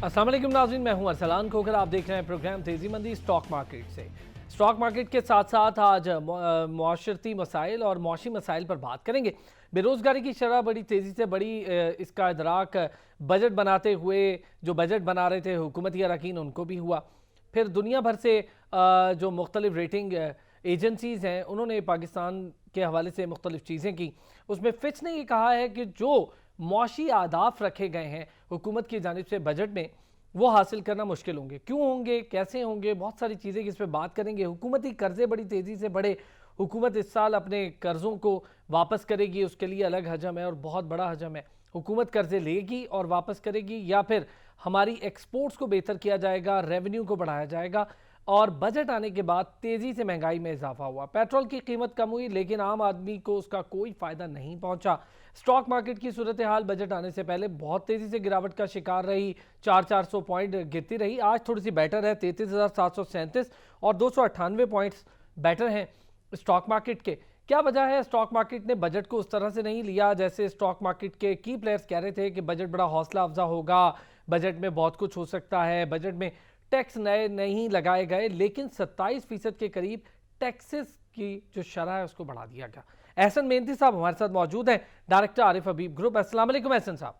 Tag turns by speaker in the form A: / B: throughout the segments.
A: अस्सलाम वालेकुम नाज़रीन, मैं हूं अरसलान खोखर। आप देख रहे हैं प्रोग्राम तेज़ी मंदी स्टॉक मार्केट से। स्टॉक मार्केट के साथ साथ आज मुआशरती मसाइल और मौशी मसाइल पर बात करेंगे। बेरोज़गारी की शरह बड़ी तेज़ी से बढ़ी, इसका इदराक बजट बनाते हुए जो बजट बना रहे थे हुकूमती अरकान उनको भी हुआ। फिर दुनिया भर से जो मुख्तलिफ रेटिंग एजेंसीज़ हैं उन्होंने पाकिस्तान के हवाले से मुख्तलिफ चीज़ें की। उसमें फिच ने ये कहा है कि जो मौशी आदाफ रखे गए हैं हुकूमत की जानिब से बजट में, वो हासिल करना मुश्किल होंगे। क्यों होंगे, कैसे होंगे, बहुत सारी चीज़ें इस पर बात करेंगे। हुकूमती कर्जे बड़ी तेज़ी से बढ़े, हुकूमत इस साल अपने कर्ज़ों को वापस करेगी, उसके लिए अलग हजम है और बहुत बड़ा हजम है। हुकूमत कर्जे लेगी और वापस करेगी, या फिर हमारी एक्सपोर्ट्स को बेहतर किया जाएगा, रेवेन्यू को बढ़ाया जाएगा। और बजट आने के बाद तेज़ी से महंगाई में इजाफा हुआ, पेट्रोल की कीमत कम हुई, लेकिन आम आदमी को उसका कोई फ़ायदा नहीं पहुंचा। स्टॉक मार्केट की सूरत हाल बजट आने से पहले बहुत तेज़ी से गिरावट का शिकार रही, 400 पॉइंट गिरती रही। आज थोड़ी सी बेटर है, 33,737 और 298 पॉइंट्स बेटर हैं स्टॉक मार्केट के। क्या वजह है? स्टॉक मार्केट ने बजट को उस तरह से नहीं लिया जैसे स्टॉक मार्केट के की प्लेयर्स कह रहे थे कि बजट बड़ा हौसला अफजा होगा, बजट में बहुत कुछ हो सकता है, बजट में टैक्स नए नहीं लगाए गए, लेकिन 27% के करीब टैक्सेस की जो शरह है उसको बढ़ा दिया गया। एहसन मेहनती साहब हमारे साथ मौजूद हैं, डायरेक्टर आरिफ हबीब ग्रुप। अस्सलाम वालेकुम एहसन साहब।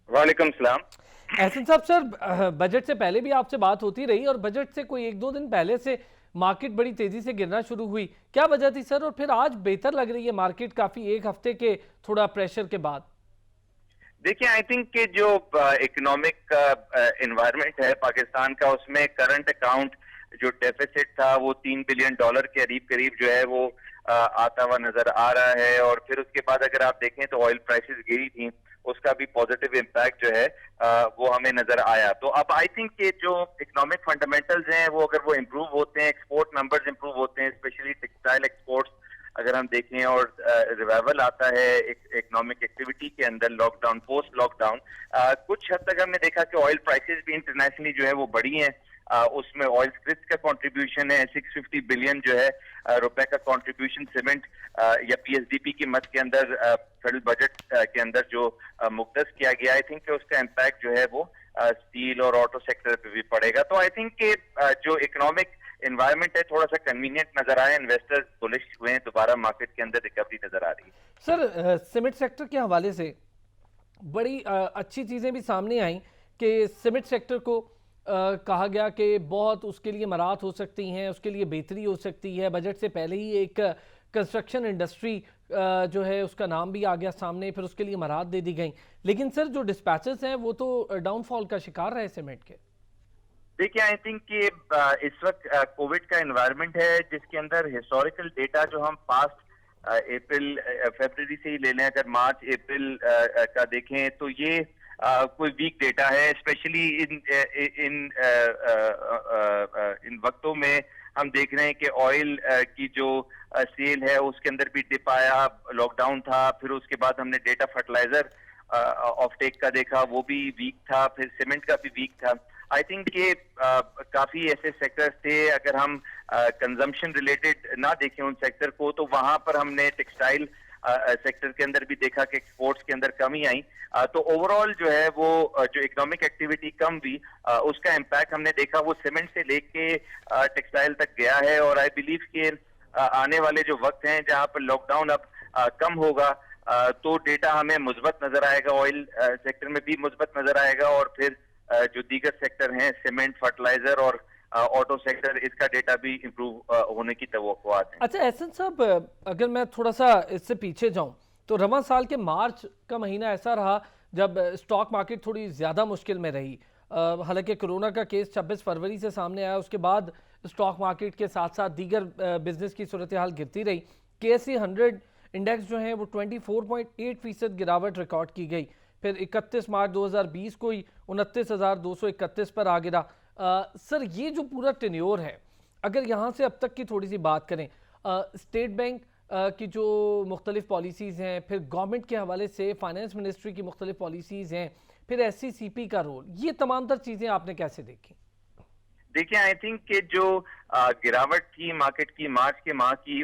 B: वालेकुम सलाम।
A: एहसन साहब, सर बजट से पहले भी आपसे बात होती रही और बजट से कोई एक दो दिन पहले से मार्केट बड़ी तेजी से गिरना शुरू हुई, क्या वजह थी सर? और फिर आज बेहतर लग रही है मार्केट काफी, एक हफ्ते के थोड़ा प्रेशर के बाद।
B: देखिए, आई थिंक कि जो इकोनॉमिक एनवायरनमेंट है पाकिस्तान का, उसमें करंट अकाउंट जो डेफिसिट था वो $3 बिलियन के करीब करीब जो है वो आता हुआ नजर आ रहा है। और फिर उसके बाद अगर आप देखें तो ऑयल प्राइसेस गिरी थी, उसका भी पॉजिटिव इम्पैक्ट जो है वो हमें नजर आया। तो अब आई थिंक कि जो इकोनॉमिक फंडामेंटल्स हैं वो अगर वो इम्प्रूव होते हैं, एक्सपोर्ट नंबर्स इम्प्रूव होते हैं, स्पेशली टेक्सटाइल एक्सपोर्ट्स अगर हम देखें, और रिवाइवल आता है इकोनॉमिक एक्टिविटी के अंदर लॉकडाउन पोस्ट लॉकडाउन, कुछ हद तक हमने देखा कि ऑयल प्राइसेस भी इंटरनेशनली जो है वो बढ़ी हैं। उसमें ऑयल स्क्रिप्ट का कंट्रीब्यूशन है 650 बिलियन जो है रुपए का कंट्रीब्यूशन सीमेंट या पीएसडीपी की मद के अंदर फेडरल बजट के अंदर जो मुख्तस किया गया। आई थिंक उसका इम्पैक्ट जो है वो स्टील और ऑटो सेक्टर पे भी पड़ेगा। तो आई थिंक कि जो इकोनॉमिक एनवायरनमेंट है थोड़ा सा कन्वीनियंट नजर आया, इन्वेस्टर्स बुलिश हुए हैं, दोबारा मार्केट के अंदर रिकवरी नजर आ रही है।
A: सर सीमेंट सेक्टर के हवाले से बड़ी अच्छी चीज़ें भी सामने आई कि सीमेंट सेक्टर को कहा गया कि बहुत उसके लिए मराहत हो सकती हैं, उसके लिए बेहतरी हो सकती है। बजट से पहले ही एक कंस्ट्रक्शन इंडस्ट्री जो है उसका नाम भी आ गया सामने, फिर उसके लिए मराहत दे दी गई। लेकिन सर जो डिस्पैचेस हैं वो तो डाउनफॉल का शिकार रहे सीमेंट के।
B: देखिए, आई थिंक कि इस वक्त कोविड का एनवायरनमेंट है जिसके अंदर हिस्टोरिकल डेटा जो हम पास्ट अप्रैल फरवरी से ही ले लें, अगर मार्च अप्रैल का देखें तो ये कोई वीक डेटा है। स्पेशली इन वक्तों में हम देख रहे हैं कि ऑयल की जो सेल है उसके अंदर भी डिप आया, लॉकडाउन था, फिर उसके बाद हमने डेटा फर्टिलाइजर ऑफ टेक का देखा, वो भी वीक था, फिर सीमेंट का भी वीक था। आई थिंक ये काफी ऐसे सेक्टर्स थे, अगर हम कंजम्पशन रिलेटेड ना देखें उन सेक्टर को, तो वहां पर हमने टेक्सटाइल सेक्टर के अंदर भी देखा कि एक्सपोर्ट्स के अंदर कमी आई। तो ओवरऑल जो है वो जो इकोनॉमिक एक्टिविटी कम हुई, उसका इम्पैक्ट हमने देखा वो सीमेंट से लेके टेक्सटाइल तक गया है। और आई बिलीव कि आने वाले जो वक्त हैं जहां पर लॉकडाउन अब कम होगा, तो डेटा हमें मुस्बत नजर आएगा, ऑयल सेक्टर में भी मुस्बत नजर आएगा, और फिर जो दीगर सेक्टर हैं सीमेंट, फर्टिलाइजर और ऑटो सेक्टर, इसका डेटा भी इम्प्रूव होने की तवक्कुआत है।
A: अच्छा एहसन साहब, अगर मैं थोड़ा सा इससे पीछे जाऊं तो रवां साल के मार्च का महीना ऐसा रहा जब स्टॉक मार्केट थोड़ी ज़्यादा मुश्किल में रही। हालांकि कोरोना का केस 26 फरवरी से सामने आया, उसके बाद स्टॉक मार्केट के साथ साथ दीगर बिजनेस की सूरत हाल गिरती रही। KSE 100 इंडेक्स जो है वो 24.8% गिरावट रिकॉर्ड की गई। फिर 31 मार्च 2020 को ही 29,231 पर आ गिरा। सर ये जो पूरा टेन्योर है, अगर यहाँ से अब तक की थोड़ी सी बात करें, स्टेट बैंक की जो मुख्तलिफ पॉलिसीज़ हैं, फिर गवर्नमेंट के हवाले से फाइनेंस मिनिस्ट्री की मुख्तलिफ पॉलिसीज़ हैं, फिर SCCP का रोल, ये तमाम तर चीज़ें आपने कैसे देखी?
B: देखिए, आई थिंक कि जो गिरावट थी मार्केट की मार्च के माह की,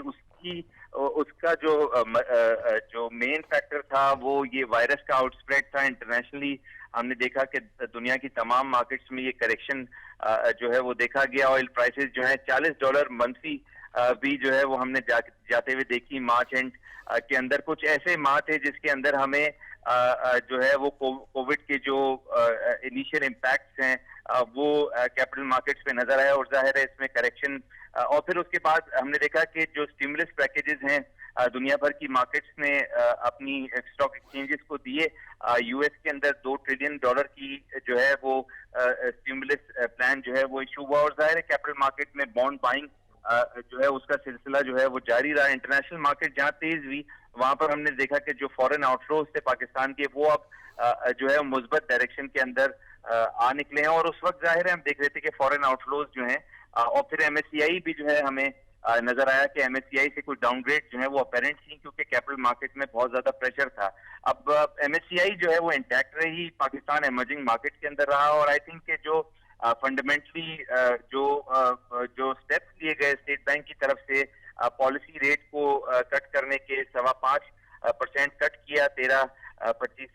B: उसका जो मेन फैक्टर था वो ये वायरस का आउटस्प्रेड था इंटरनेशनली। हमने देखा कि दुनिया की तमाम मार्केट्स में ये करेक्शन जो है वो देखा गया। ऑयल प्राइसेस जो है $40 मंथली भी जो है वो हमने जाते हुए देखी मार्च एंड के अंदर। कुछ ऐसे माह थे जिसके अंदर हमें जो है वो कोविड के जो इनिशियल इम्पैक्ट्स हैं वो कैपिटल मार्केट्स पे नजर आया, और जाहिर है इसमें करेक्शन और फिर उसके बाद हमने देखा कि जो स्टिमुलस पैकेजेस हैं दुनिया भर की मार्केट्स ने अपनी स्टॉक एक्सचेंजेस को दिए। यूएस के अंदर $2 ट्रिलियन की जो है वो स्टिमुलस प्लान जो है वो इशू हुआ, और जाहिर है कैपिटल मार्केट में बॉन्ड बाइंग जो है उसका सिलसिला जो है वो जारी रहा। इंटरनेशनल मार्केट जहां तेज हुई वहां पर हमने देखा कि जो फॉरेन आउटफ्लोज थे पाकिस्तान के वो अब जो है मुस्बत डायरेक्शन के अंदर आ निकले हैं, और उस वक्त जाहिर है हम देख रहे थे कि फॉरेन आउटफ्लोज जो हैं और फिर एमएससीआई भी जो है हमें नजर आया कि एमएससीआई से कोई डाउनग्रेड जो है वो अपेरेंट थी, क्योंकि कैपिटल मार्केट में बहुत ज्यादा प्रेशर था। अब एमएससीआई जो है वो इंटैक्ट रही, पाकिस्तान एमर्जिंग मार्केट के अंदर रहा, और आई थिंक के जो फंडामेंटली जो स्टेप्स लिए गए स्टेट बैंक की तरफ से पॉलिसी रेट को कट करने के 5.25% कट किया 13-25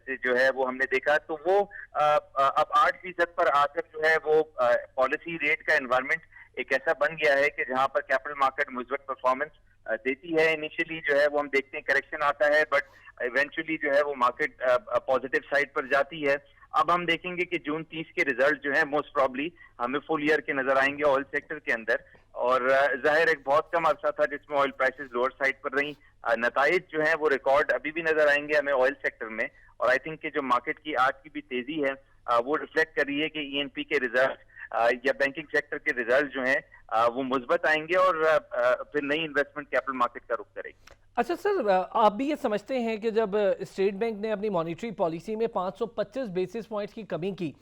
B: से जो है वो हमने देखा, तो वो अब 8% पर आकर जो है वो पॉलिसी रेट का एनवायरनमेंट एक ऐसा बन गया है कि जहां पर कैपिटल मार्केट मुस्बत परफॉर्मेंस देती है। इनिशियली जो है वो हम देखते हैं करेक्शन आता है, बट इवेंचुअली जो है वो मार्केट पॉजिटिव साइड पर जाती है। अब हम देखेंगे कि जून 30 के रिजल्ट जो है मोस्ट प्रॉब्ली हमें फुल ईयर के नजर आएंगे ऑयल सेक्टर के अंदर, और जाहिर एक बहुत कम अरसा था जिसमें ऑयल प्राइसेस लोअर साइड पर रही। नताइज जो है वो रिकॉर्ड अभी भी नजर आएंगे हमें ऑयल सेक्टर में, और आई थिंक कि जो मार्केट की आज की भी तेजी है वो रिफ्लेक्ट कर रही है कि ईएनपी के रिजल्ट या बैंकिंग सेक्टर के रिजल्ट जो हैं वो मुस्बत आएंगे, और फिर नई इन्वेस्टमेंट कैपिटल मार्केट का रुख करेगी।
A: अच्छा सर, आप भी ये समझते हैं कि जब स्टेट बैंक ने अपनी मॉनेटरी पॉलिसी में 525 बेसिस पॉइंट्स की कमी की,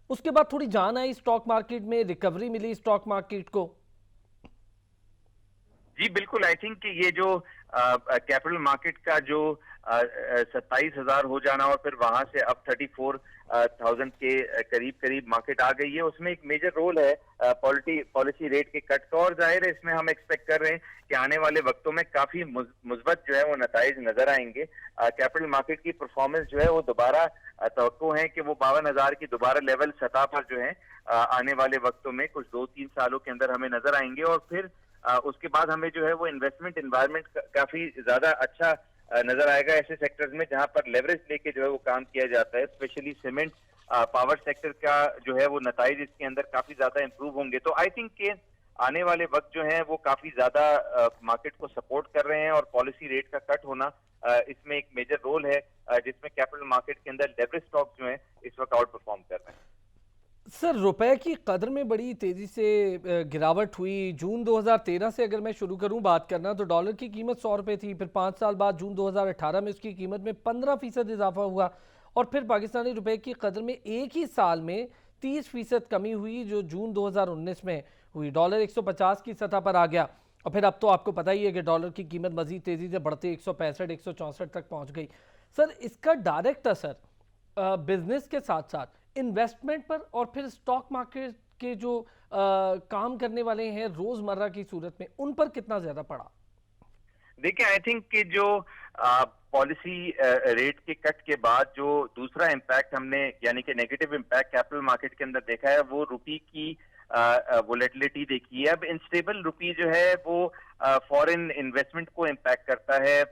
A: उसके बाद थोड़ी जान आई स्टॉक मार्केट में, रिकवरी मिली स्टॉक मार्केट को?
B: जी बिल्कुल, आई थिंक कि ये जो कैपिटल मार्केट का जो 27,000 हो जाना और फिर वहां से अब 34,000 के करीब मार्केट आ गई है, उसमें एक मेजर रोल है पॉलिसी रेट के कट का, और जाहिर है इसमें हम एक्सपेक्ट कर रहे हैं कि आने वाले वक्तों में काफी मुस्बत जो है वो नताइज नजर आएंगे। कैपिटल मार्केट की परफॉर्मेंस जो है वो दोबारा तवक्को है कि वो 52,000 की दोबारा लेवल सतह पर जो है आने वाले वक्तों में कुछ 2-3 सालों के अंदर हमें नजर आएंगे, और फिर उसके बाद हमें जो है वो इन्वेस्टमेंट एनवायरनमेंट काफी ज्यादा अच्छा नजर आएगा ऐसे सेक्टर्स में जहां पर लेवरेज लेके जो है वो काम किया जाता है। स्पेशली सीमेंट पावर सेक्टर का जो है वो नताइज इसके अंदर काफी ज्यादा इंप्रूव होंगे, तो आई थिंक के आने वाले वक्त जो है वो काफी ज्यादा मार्केट को सपोर्ट कर रहे हैं, और पॉलिसी रेट का कट होना इसमें एक मेजर रोल है जिसमें कैपिटल मार्केट के अंदर लेवरेज स्टॉक जो है इस वक्त आउट परफॉर्म कर रहे हैं।
A: सर, रुपए की कदर में बड़ी तेज़ी से गिरावट हुई। जून 2013 से अगर मैं शुरू करूं बात करना, तो डॉलर की कीमत 100 रुपये थी, फिर 5 साल बाद जून 2018 में उसकी कीमत में 15% इजाफा हुआ, और फिर पाकिस्तानी रुपए की कदर में एक ही साल में 30% कमी हुई जो जून 2019 में हुई। डॉलर 150 की सतह पर आ गया, और फिर अब तो आपको पता ही है कि डॉलर की कीमत मजीद तेज़ी से बढ़ते 165-164 तक पहुँच गई। सर, इसका डायरेक्ट असर बिजनेस के साथ साथ इन्वेस्टमेंट पर और फिर स्टॉक मार्केट के जो काम करने वाले हैं रोजमर्रा की सूरत में, उन पर कितना ज्यादा पड़ा?
B: देखिए, आई थिंक कि जो पॉलिसी रेट के कट के बाद जो दूसरा इम्पैक्ट हमने यानी कि नेगेटिव इम्पैक्ट कैपिटल मार्केट के अंदर देखा है वो रुपी की वोलेटिलिटी देखी है। अब इनस्टेबल रुपी जो है वो फॉरेन इन्वेस्टमेंट को इम्पैक्ट करता है,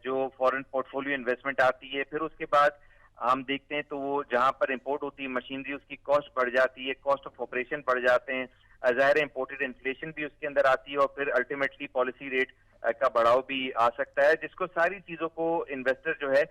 B: जो फॉरेन पोर्टफोलियो इन्वेस्टमेंट आती है, फिर उसके बाद हम देखते हैं तो वो जहां पर इंपोर्ट होती है मशीनरी उसकी कॉस्ट बढ़ जाती है, कॉस्ट ऑफ ऑपरेशन बढ़ जाते हैं, जाहिर इंपोर्टेड इन्फ्लेशन भी उसके अंदर आती है, और फिर अल्टीमेटली पॉलिसी रेट का बढ़ाव भी आ सकता है, जिसको सारी चीजों को इन्वेस्टर जो है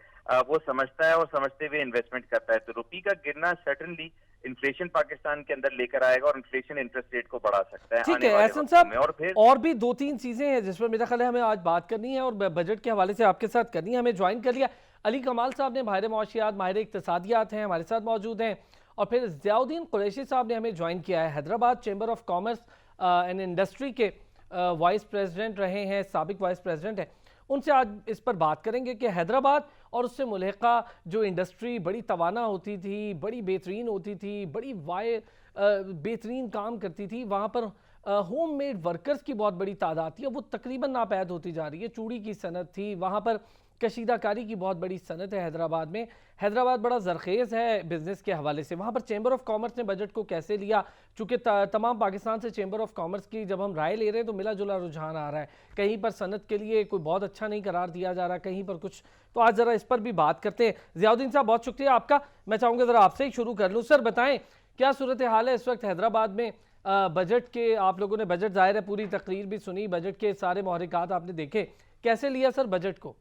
B: वो समझता है और समझते हुए इन्वेस्टमेंट करता है। तो रुपी का गिरना सर्टनली इन्फ्लेशन पाकिस्तान के अंदर लेकर आएगा, और इन्फ्लेशन इंटरेस्ट रेट को बढ़ा सकता है।
A: ठीक है एहसन साहब, और भी 2-3 चीजें हैं जिस पर मेरा ख्याल है हमें आज बात करनी है, और बजट के हवाले से आपके साथ करनी है। हमें ज्वाइन कर लिया अली कमाल साहब ने, माहिर मौशियात, माहिर इक्तिसादियात हैं, हमारे साथ मौजूद हैं, और फिर ज़ियाउद्दीन कुरैशी साहब ने हमें ज्वाइन किया है, Hyderabad chamber of commerce and industry के वाइस प्रेसिडेंट रहे हैं, साबिक वाइस प्रेसिडेंट हैं। उनसे आज इस पर बात करेंगे कि हैदराबाद और उससे मुल्हिका जो इंडस्ट्री बड़ी तवाना होती थी, बड़ी बेहतरीन होती थी, बड़ी बेहतरीन काम करती थी, वहाँ पर होम मेड वर्कर्स की बहुत बड़ी तादाद थी, अब वो तकरीबन नापैद होती जा रही है। चूड़ी की सनत थी, वहाँ पर कशीदाकारी की बहुत बड़ी सनत है हैदराबाद में। हैदराबाद बड़ा जरखेज़ है बिज़नेस के हवाले से। वहाँ पर चैम्बर ऑफ कॉमर्स ने बजट को कैसे लिया, चूँकि तमाम पाकिस्तान से चैम्बर ऑफ कॉमर्स की जब हम राय ले रहे हैं तो मिला जुला रुझान आ रहा है। कहीं पर सनत के लिए कोई बहुत अच्छा नहीं करार दिया जा रहा, कहीं पर कुछ। तो आज ज़रा इस पर भी बात करते हैं। ज़ियाउद्दीन साहब, बहुत शुक्रिया आपका। मैं चाहूँगा ज़रा आपसे ही शुरू कर लूँ। सर बताएँ, क्या सूरत हाल है इस वक्त हैदराबाद में बजट के? आप लोगों ने बजट, जाहिर है पूरी तकरीर भी सुनी, बजट के सारे महरिकात आपने देखे, कैसे लिया सर बजट को?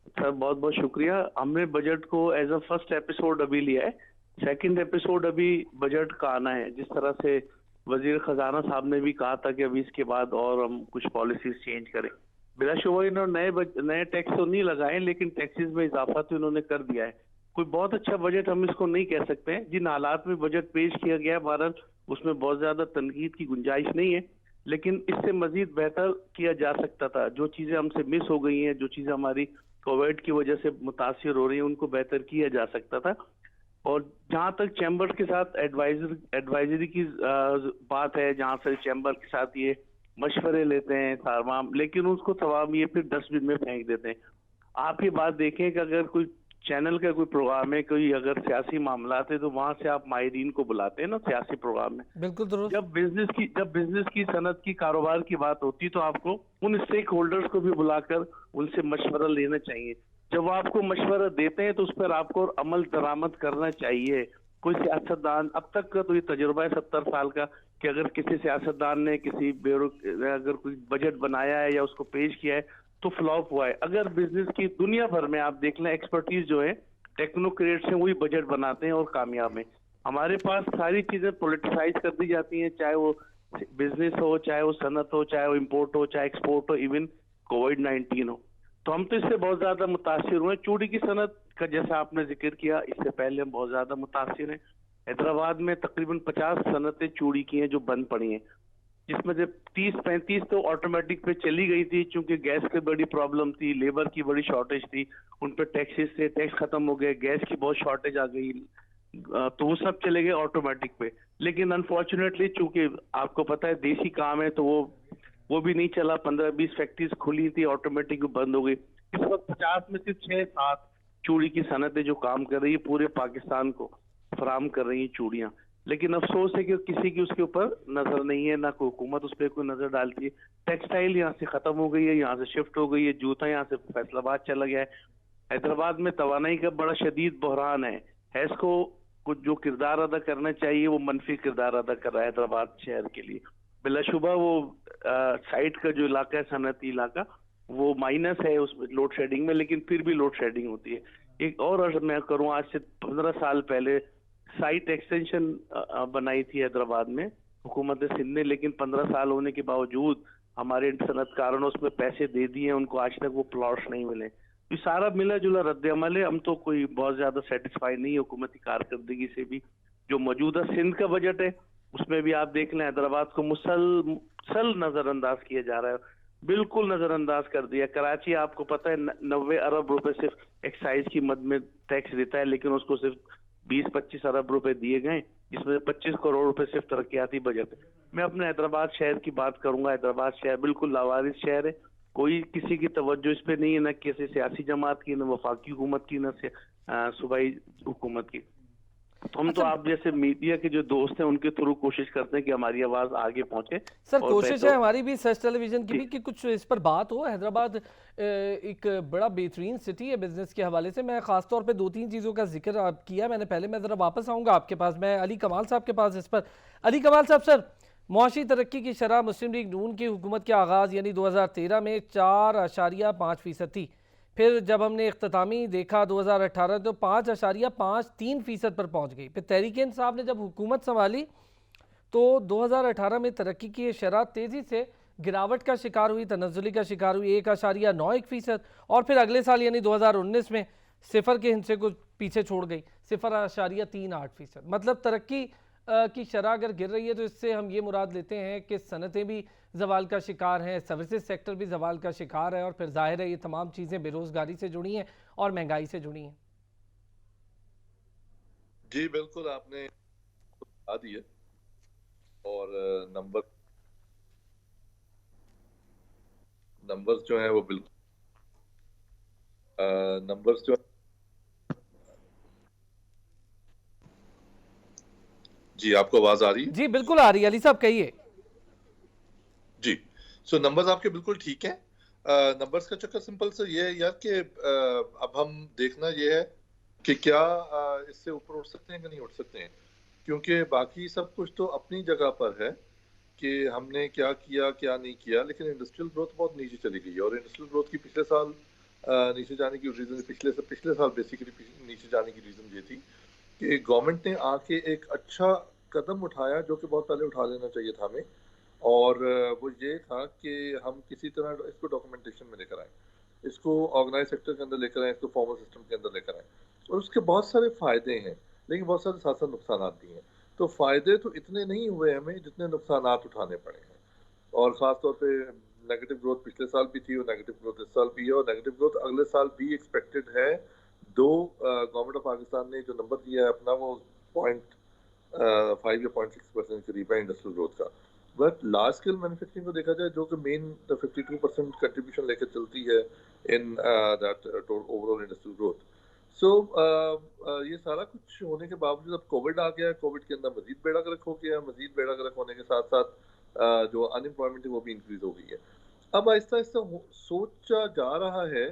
C: सर बहुत बहुत शुक्रिया। हमने बजट को एज अ फर्स्ट एपिसोड अभी लिया है। सेकंड एपिसोड अभी बजट का आना है। जिस तरह से वजीर खजाना साहब ने भी कहा था कि अभी इसके बाद और हम कुछ पॉलिसीज चेंज करें। बिलाशुबा इन्होंने नए टैक्स तो नहीं लगाए, लेकिन टैक्सेस में इजाफा तो इन्होंने कर दिया है। कोई बहुत अच्छा बजट हम इसको नहीं कह सकते हैं। जिन हालात में बजट पेश किया गया है भारत, उसमें बहुत ज्यादा तनकीद की गुंजाइश नहीं है, लेकिन इससे मजीद बेहतर किया जा सकता था। जो चीजें हमसे मिस हो गई हैं, जो चीजें हमारी कोविड की वजह से मुतासिर हो रही है, उनको बेहतर किया जा सकता था। और जहां तक चैम्बर के साथ एडवाइजरी की बात है, जहां से चैम्बर के साथ ये मशवरे लेते हैं तमाम, लेकिन उसको तमाम ये फिर डस्टबिन में फेंक देते हैं। आप ये बात देखें कि अगर कोई चैनल का कोई प्रोग्राम है, कोई अगर सियासी मामला है, तो वहां से आप माहिरीन को बुलाते हैं ना सियासी प्रोग्राम में।
A: बिल्कुल दुरुस्त।
C: जब बिजनेस की सनत की कारोबार की बात होती, तो आपको उन स्टेक होल्डर्स को भी बुलाकर उनसे मशवरा लेना चाहिए। जब वो आपको मशवरा देते हैं तो उस पर आपको अमल दरामद करना चाहिए। कोई सियासतदान, अब तक का तो ये तजुर्बा है 70 साल का, कि अगर किसी सियासतदान ने किसी ब्यूरो अगर कोई बजट बनाया है या उसको पेश किया है तो फ्लॉप हुआ है। अगर बिजनेस की दुनिया भर में आप देख लें, एक्सपर्टीज जो है टेक्नोक्रेट्स हैं, वही बजट बनाते हैं और कामयाब हैं। हमारे पास सारी चीजें पॉलिटिसाइज कर दी जाती हैं, चाहे वो बिजनेस हो, चाहे वो सनत हो, चाहे वो इम्पोर्ट हो, चाहे एक्सपोर्ट हो, इवन कोविड-19 हो। तो हम तो इससे बहुत ज्यादा मुतासिर हुए। चूड़ी की सनत का जैसा आपने जिक्र किया, इससे पहले हम बहुत ज्यादा मुतासिर हैं। हैदराबाद में तकरीबन 50 सनतें चूड़ी की हैं जो बंद पड़ी हैं, जिसमें से 30-35 तो ऑटोमेटिक पे चली गई थी, क्योंकि गैस की बड़ी प्रॉब्लम थी, लेबर की बड़ी शॉर्टेज थी, उन पे टैक्सेस से टैक्स खत्म हो गए, गैस की बहुत शॉर्टेज आ गई, तो वो सब चले गए ऑटोमेटिक पे। लेकिन अनफॉर्चुनेटली चूंकि आपको पता है देसी काम है, तो वो भी नहीं चला। 15-20 फैक्ट्रीज खुली थी, ऑटोमेटिक बंद हो गई। इस वक्त 50 में सिर्फ 6-7 चूड़ी की सनतें जो काम कर रही है, पूरे पाकिस्तान को फराम कर रही है चूड़ियां। लेकिन अफसोस है कि किसी की उसके ऊपर नजर नहीं है, ना कोई हुकूमत उस पर कोई नजर डालती है। टेक्सटाइल यहाँ से खत्म हो गई है, यहाँ से शिफ्ट हो गई है, जूता यहाँ से फैसलाबाद चला गया है। हैदराबाद में तवानाई का बड़ा शदीद बहरान है। हैस्को कुछ जो किरदार अदा करना चाहिए, वो मनफी किरदार अदा कर रहा है हैदराबाद शहर के लिए। बिलाशुबा वो साइड का जो इलाका है, सनती इलाका, वो माइनस है उस लोड शेडिंग में, लेकिन फिर भी लोड शेडिंग होती है। एक और अर्ज मैं करूँ, आज से 15 साल पहले साइट एक्सटेंशन बनाई थी हैदराबाद में हुकूमत सिंध ने, लेकिन 15 साल होने के बावजूद हमारे सनतकारों ने उसमें पैसे दे दिए, उनको आज तक वो प्लॉट्स नहीं मिले। ये सारा मिला जुला रद्द अमल है। हम तो कोई बहुत ज्यादा सेटिस्फाई नहीं है हुकूमती कारकर्दगी से भी। जो मौजूदा सिंध का बजट है, उसमें भी आप देख लें, हैदराबाद को मुसलसल नजरअंदाज किया जा रहा है, बिल्कुल नजरअंदाज कर दिया। कराची आपको पता है 90 अरब रुपए सिर्फ एक्साइज की मद में टैक्स देता है, लेकिन उसको सिर्फ 20-25 अरब रुपए दिए गए, जिसमें 25 करोड़ रुपए सिर्फ तरक्याती बजट है। मैं अपने हैदराबाद शहर की बात करूंगा। हैदराबाद शहर बिल्कुल लावारिस शहर है, कोई किसी की तवज्जो इस पे नहीं है, न किसी सियासी जमात की, न वफाकी हुकूमत की, न सूबाई हुकूमत की। हम तो आप जैसे मीडिया के जो दोस्त हैं उनके थ्रू कोशिश करते हैं कि हमारी आवाज आगे पहुंचे।
A: सर कोशिश है हमारी भी, सच टेलीविजन की भी, कि कुछ इस पर बात हो। हैदराबाद एक बड़ा बेहतरीन सिटी है बिजनेस के हवाले से। मैं खास तौर पे 2-3 चीज़ों का जिक्र आप किया मैंने पहले। मैं ज़रा वापस आऊँगा आपके पास, मैं अली कमाल साहब के पास इस पर। अली कमाल साहब, सर मुआशी तरक्की की शरह मुस्लिम लीग नून की हुकूमत के आगाज़ यानी 2013 में 4.5% थी। फिर जब हमने इख्तितामी देखा 2018 तो 5.53% पर पहुंच गई। फिर तहरीक इंसाफ ने जब हुकूमत संभाली तो 2018 में तरक्की की शरह तेज़ी से गिरावट का शिकार हुई, तनज़्ज़ुली का शिकार हुई, 1.91%। और फिर अगले साल यानी 2019 में सिफर के हिस्से को पीछे छोड़ गई, 0.38%। मतलब तरक्की की शरह अगर गिर रही है तो इससे हम ये मुराद लेते हैं कि सनतें भी जवाल का शिकार हैं, सर्विसेज सेक्टर भी जवाल का शिकार है, और फिर जाहिर है ये तमाम चीज़ें बेरोज़गारी से जुड़ी हैं और महंगाई से जुड़ी हैं।
D: जी बिल्कुल, आपने बता दी है। और नंबर नंबर्स जो हैं वो बिल्कुल नंबर्स जो जी आपको आवाज आ रही है?
A: जी बिल्कुल आ रही है, अली साहब कहिए।
D: जी सो नंबर्स आपके बिल्कुल ठीक हैं। नंबर्स का चक्कर सिंपल सा ये है यार कि अब हम देखना ये है कि क्या इससे ऊपर उठ सकते हैं कि नहीं उठ सकते हैं, क्योंकि बाकी सब कुछ तो अपनी जगह पर है कि हमने क्या किया क्या नहीं किया, लेकिन इंडस्ट्रियल ग्रोथ बहुत नीचे चली गई है। और इंडस्ट्रियल ग्रोथ की पिछले साल नीचे जाने की रीज़न, पिछले साल बेसिकली नीचे जाने की रीज़न ये थी कि गवर्नमेंट ने आके एक अच्छा कदम उठाया जो कि बहुत पहले उठा लेना चाहिए था हमें। और वो ये था कि हम किसी तरह इसको डॉक्यूमेंटेशन में लेकर आए, इसको ऑर्गेनाइज सेक्टर के अंदर लेकर आए, इसको फॉर्मल सिस्टम के अंदर लेकर आए। और उसके बहुत सारे फायदे हैं, लेकिन बहुत सारे साथ साथ नुकसान भी हैं। तो फायदे तो इतने नहीं हुए हमें जितने नुकसान उठाने पड़े हैं। और ख़ास तौर पे नेगेटिव ग्रोथ पिछले साल भी थी और नेगेटिव ग्रोथ इस साल भी है, और नेगेटिव ग्रोथ अगले साल भी एक्सपेक्टेड है। दो गवर्नमेंट ऑफ पाकिस्तान ने जो नंबर दिया है अपना वो 0.5 या 0.6% करीब है इंडस्ट्रियल ग्रोथ का। बट लार्ज स्केल मैन्युफैक्चरिंग को देखा जाए जो कि मेन 52% कंट्रीब्यूशन लेकर चलती है in that overall industrial growth. So ये सारा कुछ होने के बावजूद अब कोविड आ गया है, कोविड के अंदर मजीद बेड़ा गर्क हो गया, मजीद बेड़ा गर्क होने के साथ साथ जो अनएम्प्लॉयमेंट है वो भी इंक्रीज हो गई है। अब आहिस्ता आहिस्ता सोचा जा रहा है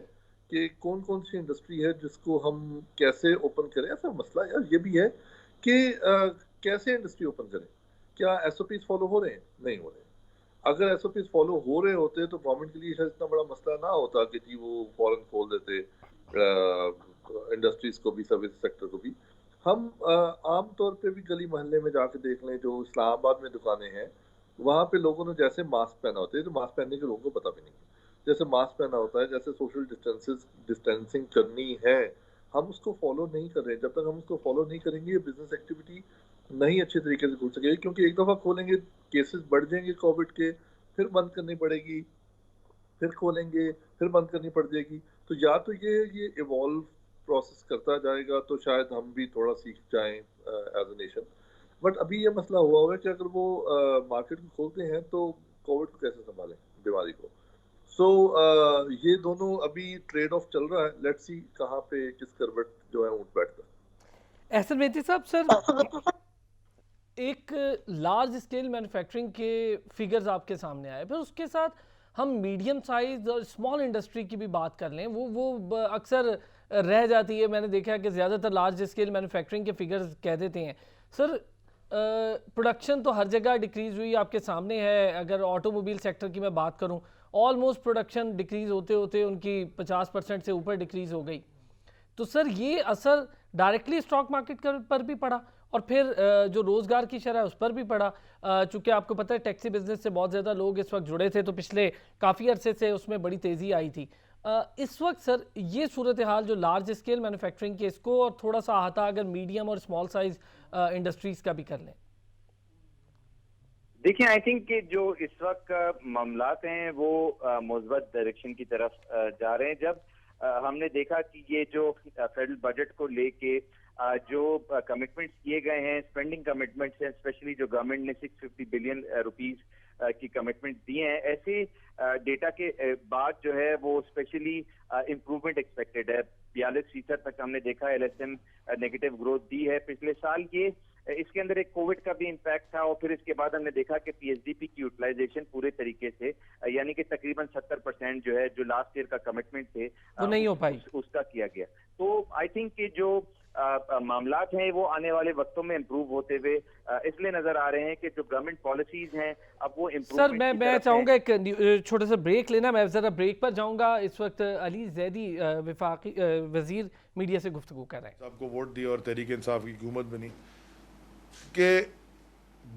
D: कि कौन कौन सी इंडस्ट्री है जिसको हम कैसे ओपन करें। ऐसा मसला यार ये भी है कि कैसे इंडस्ट्री ओपन करें, क्या एसओपीज फॉलो हो रहे हैं? नहीं हो रहे हैं। अगर एसओपीज फॉलो हो रहे होते तो गवर्नमेंट के लिए शायद इतना बड़ा मसला ना होता कि जी वो फॉरन खोल देते इंडस्ट्रीज को भी, सर्विस सेक्टर को भी। हम आम तौर पे भी गली मोहल्ले में जाके देख लें, जो इस्लामाबाद में दुकानें हैं वहां पे लोगों ने जैसे मास्क पहना होता है, तो मास्क पहनने के लोगों को पता भी नहीं है, जैसे मास्क पहना होता है, जैसे सोशल डिस्टेंसिंग करनी है, हम उसको फॉलो नहीं कर रहे हैं। जब तक हम उसको फॉलो नहीं करेंगे बिजनेस एक्टिविटी नहीं अच्छे तरीके से खुल सकेगी, क्योंकि एक दफा खोलेंगे केसेस बढ़ जाएंगे कोविड के, फिर बंद करनी पड़ेगी, फिर खोलेंगे, फिर बंद करनी पड़ जाएगी। तो या तो ये इवॉल्व प्रोसेस करता जाएगा तो शायद हम भी थोड़ा सीख जाएं एज अ नेशन। बट अभी ये मसला हुआ है कि अगर वो मार्केट को खोलते हैं तो कोविड को कैसे संभालें, बीमारी को। सो ये दोनों अभी ट्रेड ऑफ चल रहा है। लेट्स सी कहाँ पे किस करवट जो है ऊँट बैठता है।
A: एहसन मेहती साहब, सर एक लार्ज स्केल मैन्युफैक्चरिंग के फिगर्स आपके सामने आए, फिर उसके साथ हम मीडियम साइज और स्मॉल इंडस्ट्री की भी बात कर लें, वो अक्सर रह जाती है। मैंने देखा है कि ज़्यादातर लार्ज स्केल मैन्युफैक्चरिंग के फिगर्स कह देते हैं। सर प्रोडक्शन तो हर जगह डिक्रीज़ हुई, आपके सामने है। अगर ऑटोमोबाइल सेक्टर की मैं बात करूं, ऑलमोस्ट प्रोडक्शन डिक्रीज़ होते होते उनकी 50% से ऊपर डिक्रीज़ हो गई। तो सर ये असर डायरेक्टली स्टॉक मार्केट पर भी पड़ा और फिर जो रोज़गार की शरह उस पर भी पड़ा। चूँकि आपको पता है टैक्सी बिजनेस से बहुत ज़्यादा लोग इस वक्त जुड़े थे, तो पिछले काफ़ी अरसे से उसमें बड़ी तेज़ी आई थी। इस वक्त सर ये सूरत हाल जो लार्ज स्केल मैन्युफैक्चरिंग के, इसको और थोड़ा सा अहाता अगर मीडियम और स्मॉल साइज इंडस्ट्रीज़ का भी कर लें।
B: देखिए, आई थिंक कि जो इस वक्त मामलात हैं वो मुस्बत डायरेक्शन की तरफ जा रहे हैं। जब हमने देखा कि ये जो फेडरल बजट को लेके जो कमिटमेंट्स किए गए हैं, स्पेंडिंग कमिटमेंट्स हैं, स्पेशली जो गवर्नमेंट ने 650 बिलियन रुपीस की कमिटमेंट दिए हैं, ऐसे डेटा के बाद जो है वो स्पेशली इम्प्रूवमेंट एक्सपेक्टेड है। 42% तक हमने देखा एलएसएम नेगेटिव ग्रोथ दी है पिछले साल। ये इसके अंदर एक कोविड का भी इम्पैक्ट था और फिर इसके बाद हमने देखा कि पीएचडीपी की यूटिलाइजेशन पूरे तरीके से यानी कि तकरीबन 70% जो है जो लास्ट ईयर का कमिटमेंट थे
A: वो नहीं हो पाई,
B: उसका किया गया। तो आई थिंक कि जो मामलात हैं वो आने वाले वक्तों में इम्प्रूव होते हुए इसलिए नजर आ रहे हैं कि जो गवर्नमेंट पॉलिसीज हैं अब वो
A: सर मैं चाहूँगा एक छोटा सा ब्रेक लेना। मैं ज़रा ब्रेक पर जाऊँगा। इस वक्त अली जैदी वफाकी वजीर मीडिया से गुफ्तगू कर रहे हैं।
E: आपको वोट दिया और तहरीक इंसाफ की हुकूमत बनी कि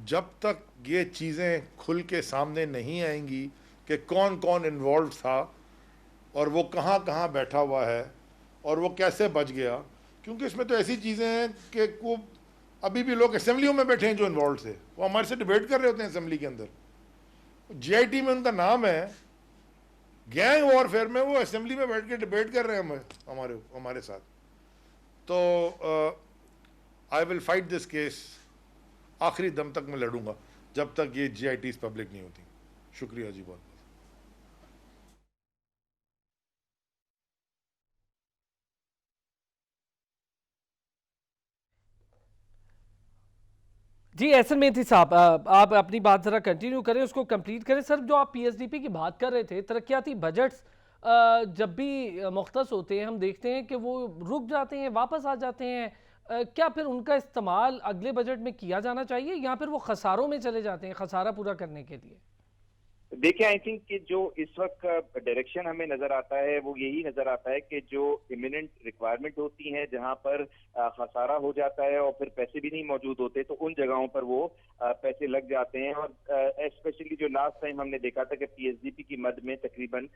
E: जब तक ये चीज़ें खुल के सामने नहीं आएंगी कि कौन कौन इन्वॉल्व था और वो कहाँ कहाँ बैठा हुआ है और वो कैसे बच गया, क्योंकि इसमें तो ऐसी चीज़ें हैं कि वो अभी भी लोग असेंबलियों में बैठे हैं जो इन्वॉल्व थे, वो हमारे से डिबेट कर रहे होते हैं असेंबली के अंदर। जीआईटी में उनका नाम है, गैंग वॉरफेयर में वो असेंबली में बैठ के डिबेट कर रहे हैं हमारे साथ। तो I will fight this case, आखिरी दम तक मैं लड़ूंगा जब तक ये जीआईटीज पब्लिक नहीं होती। शुक्रिया जी बहुत।
A: जी एहसन मेहती साहब, आप अपनी बात ज़रा कंटिन्यू करें, उसको कंप्लीट करें। सर जो आप पीएसडीपी की बात कर रहे थे, तरक्याती बजट्स जब भी मुख्तस होते हैं हम देखते हैं कि वो रुक जाते हैं, वापस आ जाते हैं। क्या फिर उनका इस्तेमाल अगले बजट में किया जाना चाहिए या फिर वो खसारों में चले जाते हैं खसारा पूरा करने के लिए?
B: देखिए, आई थिंक कि जो इस वक्त का डायरेक्शन हमें नजर आता है वो यही नजर आता है कि जो इमिनेंट रिक्वायरमेंट होती है, जहां पर खसारा हो जाता है और फिर पैसे भी नहीं मौजूद होते, तो उन जगहों पर वो पैसे लग जाते हैं। और स्पेशली जो लास्ट टाइम हमने देखा था कि पीएसडीपी की मद में तकरीबन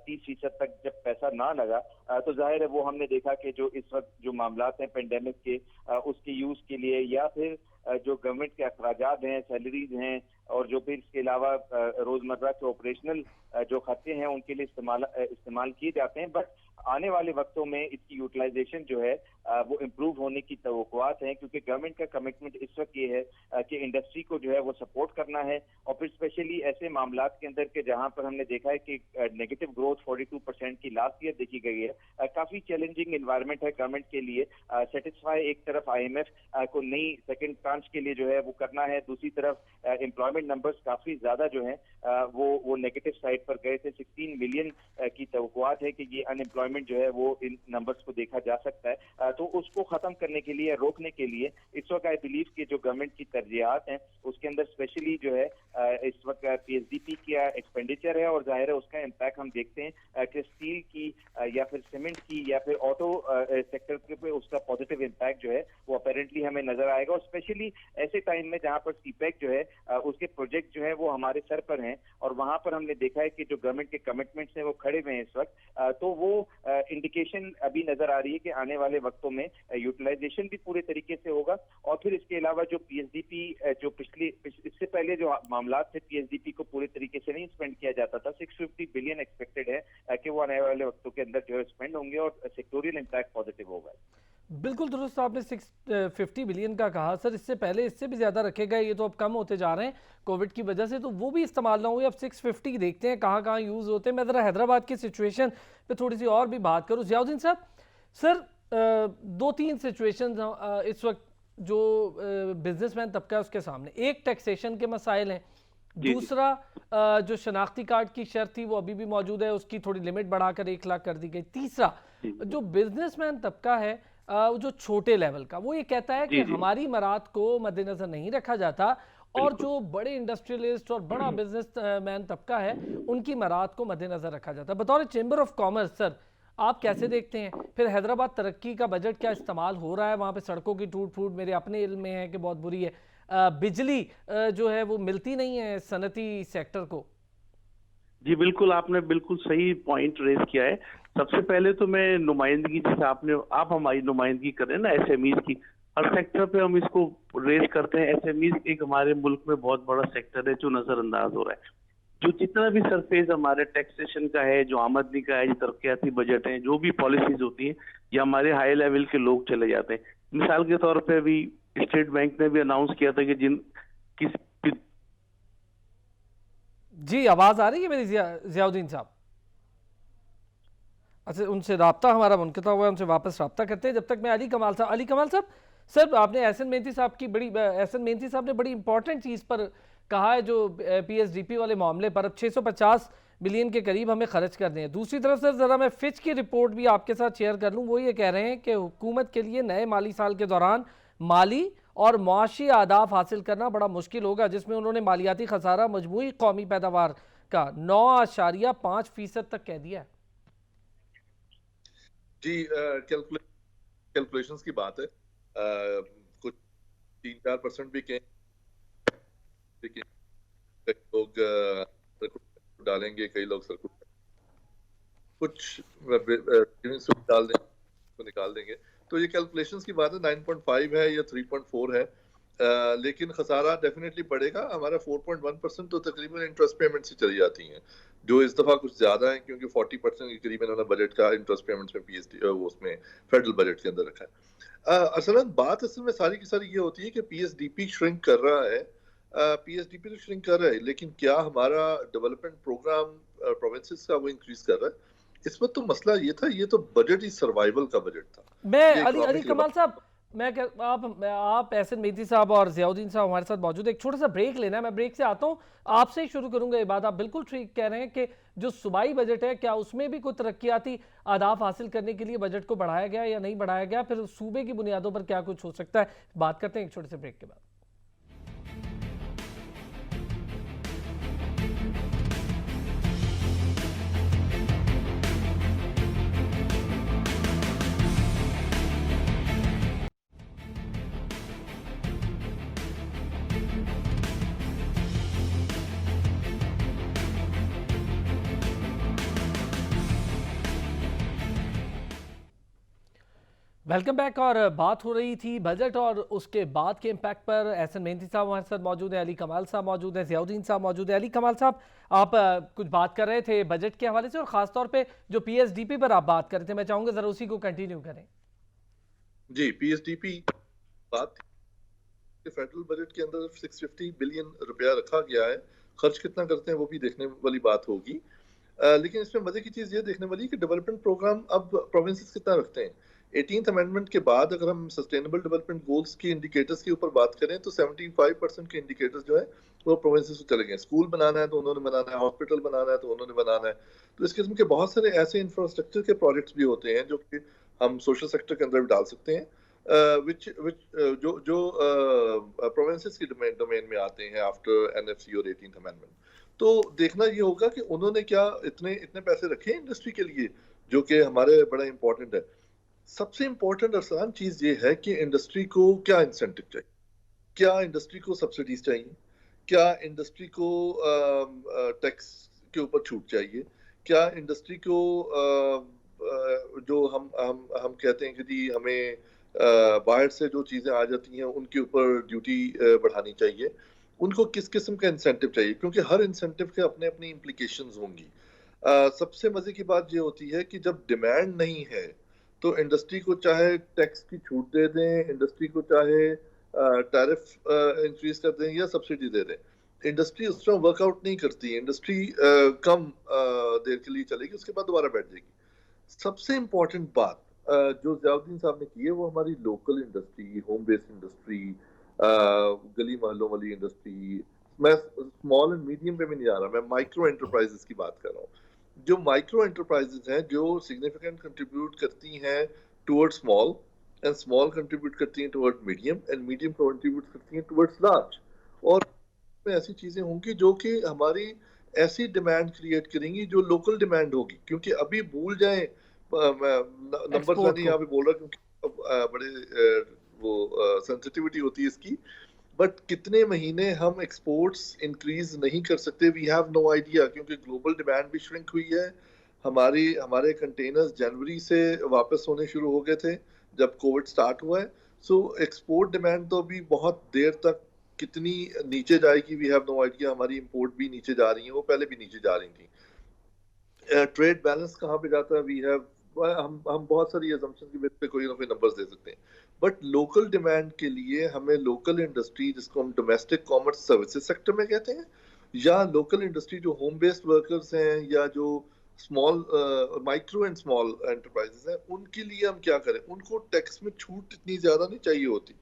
B: 30% तक जब पैसा ना लगा, तो जाहिर है वो हमने देखा कि जो इस वक्त जो मामलात हैं पेंडेमिक के, उसके यूज के लिए या फिर जो गवर्नमेंट के अखराजात हैं, सैलरीज हैं, और जो फिर इसके अलावा रोजमर्रा के ऑपरेशनल जो खर्चे हैं उनके लिए इस्तेमाल किए जाते हैं। बट आने वाले वक्तों में इसकी यूटिलाइजेशन जो है वो इम्प्रूव होने की तवक्कुआत है, क्योंकि गवर्नमेंट का कमिटमेंट इस वक्त ये है कि इंडस्ट्री को जो है वो सपोर्ट करना है। और फिर स्पेशली ऐसे मामलात के अंदर के जहां पर हमने देखा है कि नेगेटिव ग्रोथ 42% की लास्ट ईयर देखी गई है, काफी चैलेंजिंग इन्वायरमेंट है गवर्नमेंट के लिए सेटिस्फाई एक तरफ IMF को नई सेकेंड ट्रांच के लिए जो है वो करना है, दूसरी तरफ एम्प्लॉयमेंट नंबर्स काफी ज्यादा जो है वो नेगेटिव साइड पर गए थे। 16 मिलियन की तवक्कुआत है कि ये अनएम्प्लॉयमेंट जो है वो इन नंबर्स को देखा जा सकता है। तो उसको खत्म करने के लिए, रोकने के लिए इस वक्त आई बिलीव कि जो गवर्नमेंट की तरजीहात हैं उसके अंदर स्पेशली जो है इस वक्त पीएसडीपी का एक्सपेंडिचर है, और जाहिर है उसका इम्पैक्ट हम देखते हैं कि स्टील की या फिर सीमेंट की या फिर ऑटो सेक्टर के पे उसका पॉजिटिव इम्पैक्ट जो है वो अपेरेंटली हमें नजर आएगा। और स्पेशली ऐसे टाइम में जहां पर सीपैक जो है उसके प्रोजेक्ट जो है वो हमारे सर पर हैं, और वहां पर हमने देखा है कि जो गवर्नमेंट के कमिटमेंट्स हैं वो खड़े हुए हैं इस वक्त, तो वो इंडिकेशन अभी नजर आ रही है कि आने वाले वक्तों में यूटिलाइजेशन भी पूरे तरीके से होगा। और फिर इसके अलावा जो पीएसडीपी जो इससे पहले जो मामलात थे पीएसडीपी को पूरे तरीके से नहीं स्पेंड किया जाता था, 650 बिलियन एक्सपेक्टेड है कि वो आने वाले वक्तों के अंदर जो है स्पेंड होंगे और सेक्टोरियल इम्पैक्ट पॉजिटिव होगा।
A: बिल्कुल दुरुस्त, आपने 650 बिलियन का कहा। सर इससे पहले इससे भी ज़्यादा रखे गए, ये तो अब कम होते जा रहे हैं कोविड की वजह से, तो वो भी इस्तेमाल ना हुए। अब 650 देखते हैं कहाँ कहाँ यूज़ होते हैं। मैं ज़रा हैदराबाद की सिचुएशन पे थोड़ी सी और भी बात करूँ। ज़ियाउद्दीन साहब, सर 2-3 सिचुएशन इस वक्त जो बिजनेसमैन तबका है उसके सामने। एक टैक्सेशन के मसाइल हैं, दूसरा जो शनाख्ती कार्ड की शर्त थी वो अभी भी मौजूद है, उसकी थोड़ी लिमिट बढ़ाकर 1 लाख कर दी गई। तीसरा जो बिजनेसमैन तबका है जो छोटे लेवल का, वो ये कहता है कि हमारी मराद को मद्देनजर नहीं रखा जाता, और जो बड़े इंडस्ट्रियलिस्ट और बड़ा बिजनेस मैन तबका है उनकी मराद को मद्देनजर रखा जाता है। बतौर चेंबर ऑफ कॉमर्स सर आप कैसे देखते हैं? फिर हैदराबाद तरक्की का बजट क्या इस्तेमाल हो रहा है? वहाँ पे सड़कों की टूट फूट मेरे अपने इल्म में है कि बहुत बुरी है। बिजली जो है वो मिलती नहीं है सनती सेक्टर को।
C: जी बिल्कुल, आपने बिल्कुल सही पॉइंट रेज किया है। सबसे पहले तो मैं नुमाइंदगी, जैसे आप हमारी नुमाइंदगी कर रहे हैं ना एसएमईज की, हर सेक्टर पे हम इसको रेज करते हैं। एसएमईज एक हमारे मुल्क में बहुत बड़ा सेक्टर है जो नजरअंदाज हो रहा है। जो जितना भी सरफेस हमारे टैक्सेशन का है, जो आमदनी का है, जो तरक्याती बजट है, जो भी पॉलिसीज होती है, ये हमारे हाई लेवल के लोग चले जाते हैं। मिसाल के तौर पे अभी स्टेट बैंक ने भी अनाउंस किया था कि
A: जी आवाज आ रही है मेरी ज़ियाउद्दीन साहब? अच्छा, उनसे रब्ता हमारा मुनक़ता हुआ है, उनसे वापस रब्ता करते हैं। जब तक मैं अली कमाल साहब सर आपने एहसन मेहती साहब ने बड़ी इंपॉर्टेंट चीज़ पर कहा है, जो पीएसडीपी वाले मामले पर। अब 650 बिलियन के करीब हमें खर्च करने हैं। दूसरी तरफ सर ज़रा मैं फिच की रिपोर्ट भी आपके साथ शेयर कर लूँ। वो ये कह रहे हैं कि हुकूमत के लिए नए माली साल के दौरान माली और मुआशी आदाफ हासिल करना बड़ा मुश्किल होगा, जिसमें उन्होंने मालियाती खसारा मजमूई कौमी पैदावार का 9.5% तक कह दिया है।
D: जी कैलकुलेशंस की बात है, कुछ 3-4% भी कहें, लेकिन कई लोग डालेंगे, कई लोग सर्कुलर कुछ डाल देंगे तो निकाल देंगे। तो ये कैलकुलेशंस की बात है। 9.5 है या 3.4 है, लेकिन खसारा डेफिनेटली बढ़ेगा। हमारा 4.1% तो तकरीबन इंटरेस्ट पेमेंट से चली जाती हैं, जो इस दफा कुछ ज्यादा है, क्योंकि 40% के करीब इन्होंने बजट का इंटरेस्ट पेमेंट्स में पीएसडी उसमें फेडरल बजट के अंदर रखा है। असल में सारी की सारी ये होती है कि पीएसडीपी श्रिंक कर रहा है, पीएसडीपी तो श्रिंक कर रहा है, लेकिन क्या हमारा डेवलपमेंट प्रोग्राम प्रोविंसेस का वो इंक्रीज कर रहा है? इस वक्त तो मसला ये था, ये तो बजट ही सर्वाइवल का बजट था।
A: मैं अली कमाल साहब आप एहसन मेहदी साहब और ज़ियाउद्दीन साहब हमारे साथ मौजूद है। एक छोटा सा ब्रेक लेना है, मैं ब्रेक से आता हूँ, आपसे ही शुरू करूंगा ये बात। आप बिल्कुल ठीक कह रहे हैं कि जो सूबाई बजट है, क्या उसमें भी कोई तरक्याती अहदाफ हासिल करने के लिए बजट को बढ़ाया गया या नहीं बढ़ाया गया, फिर सूबे की बुनियादों पर क्या कुछ हो सकता है, बात करते हैं एक छोटे से ब्रेक के बाद। Welcome back. और बात हो रही थी बजट और उसके बाद के इम्पैक्ट पर। एहसन मेहदी साहब हमारे साथ मौजूद है, अली कमाल साहब मौजूद है, ज़ियाउद्दीन साहब मौजूद है। अली कमाल साहब, आप कुछ बात कर रहे थे बजट के हवाले से और ख़ासतौर पे जो पीएसडीपी पर आप बात कर रहे थे, मैं चाहूँगा ज़रा उसी को कंटिन्यू करें।
D: जी, पीएसडीपी बात कि फेडरल बजट के अंदर 650 बिलियन रुपया रखा गया है। खर्च कितना करते हैं वो भी देखने वाली बात होगी। लेकिन इसमें मजे की चीज ये देखने वाली है कि डेवलपमेंट प्रोग्राम अब प्रोविंसेस कितना रखते हैं। 18th अमेंडमेंट के बाद अगर हम सस्टेनेबल डेवलपमेंट गोल्स की इंडिकेटर्स के ऊपर बात करें तो 75% के इंडिकेटर्स जो है वो प्रोविंसेस को चले गए। स्कूल बनाना है तो उन्होंने बनाना है, हॉस्पिटल बनाना है तो उन्होंने बनाना है। तो इस किस्म के बहुत सारे ऐसे इंफ्रास्ट्रक्चर के प्रोजेक्ट्स भी होते हैं जो कि हम सोशल सेक्टर के अंदर भी डाल सकते हैं, जो प्रोविंसेस की डोमेन में आते हैं आफ्टर एनएफसी और 18th अमेंडमेंट। तो देखना ये होगा कि उन्होंने क्या इतने इतने पैसे रखे इंडस्ट्री के लिए, जो कि हमारे बड़ा इंपॉर्टेंट है। सबसे इंपॉर्टेंट आसान चीज ये है कि इंडस्ट्री को क्या इंसेंटिव चाहिए, क्या इंडस्ट्री को सब्सिडीज चाहिए, क्या इंडस्ट्री को टैक्स के ऊपर छूट चाहिए, क्या इंडस्ट्री को जो हम कहते हैं कि जी हमें बाहर से जो चीजें आ जाती हैं उनके ऊपर ड्यूटी बढ़ानी चाहिए, उनको किस किस्म का इंसेंटिव चाहिए, क्योंकि हर इंसेंटिव के अपने अपनी इम्प्लीकेशंस होंगी। सबसे मजे की बात ये होती है कि जब डिमांड नहीं है तो इंडस्ट्री को चाहे टैक्स की छूट दे दें, इंडस्ट्री को चाहे टैरिफ इंक्रीज कर दें या सब्सिडी दे दें, इंडस्ट्री उस तरह वर्कआउट नहीं करती। इंडस्ट्री कम देर के लिए चलेगी, उसके बाद दोबारा बैठ जाएगी। सबसे इम्पोर्टेंट बात जो ज़ियाउद्दीन साहब ने की है वो हमारी local industry, home based industry, गली मोहल्लों वाली इंडस्ट्री। मैं स्मॉल एंड मीडियम पे भी नहीं जा रहा, मैं माइक्रो एंटरप्राइजेस की बात कर रहा हूँ। जो माइक्रो एंटरप्राइजेस हैं जो सिग्निफिकेंट कंट्रीब्यूट करती हैं towards small, and small contribute करती हैं toward medium, and medium contribute करती हैं टुवर्ड्स लार्ज। और ऐसी चीजें होंगी जो कि हमारी ऐसी डिमांड क्रिएट करेंगी जो लोकल डिमांड होगी। क्योंकि अभी भूल जाएं, नंबर मैं नहीं यहाँ पे बोल रहा क्योंकि बड़े वो सेंसिटिविटी होती है इसकी, बट कितने महीने हम एक्सपोर्ट्स इंक्रीज नहीं कर सकते, वी हैव नो आइडिया, क्योंकि ग्लोबल डिमांड भी श्रिंक हुई है। हमारे कंटेनर्स जनवरी से वापस होने शुरू हो गए थे जब कोविड स्टार्ट हुआ है। सो एक्सपोर्ट डिमांड तो अभी बहुत देर तक कितनी नीचे जाएगी वी हैव नो आइडिया। हमारी इंपोर्ट भी नीचे जा रही है, वो पहले भी नीचे जा रही थी। ट्रेड बैलेंस कहाँ पे जाता है, वी हैव हम बहुत सारी असम्पशन की बेस पे कोई ना कोई नंबर्स दे सकते हैं, बट लोकल डिमांड के लिए हमें लोकल इंडस्ट्री, जिसको हम डोमेस्टिक कॉमर्स सर्विसेज सेक्टर में कहते हैं, या लोकल इंडस्ट्री जो होम बेस्ड वर्कर्स हैं या जो small micro and small enterprises हैं, उनके लिए हम क्या करें। उनको टैक्स में छूट इतनी ज्यादा नहीं चाहिए होती,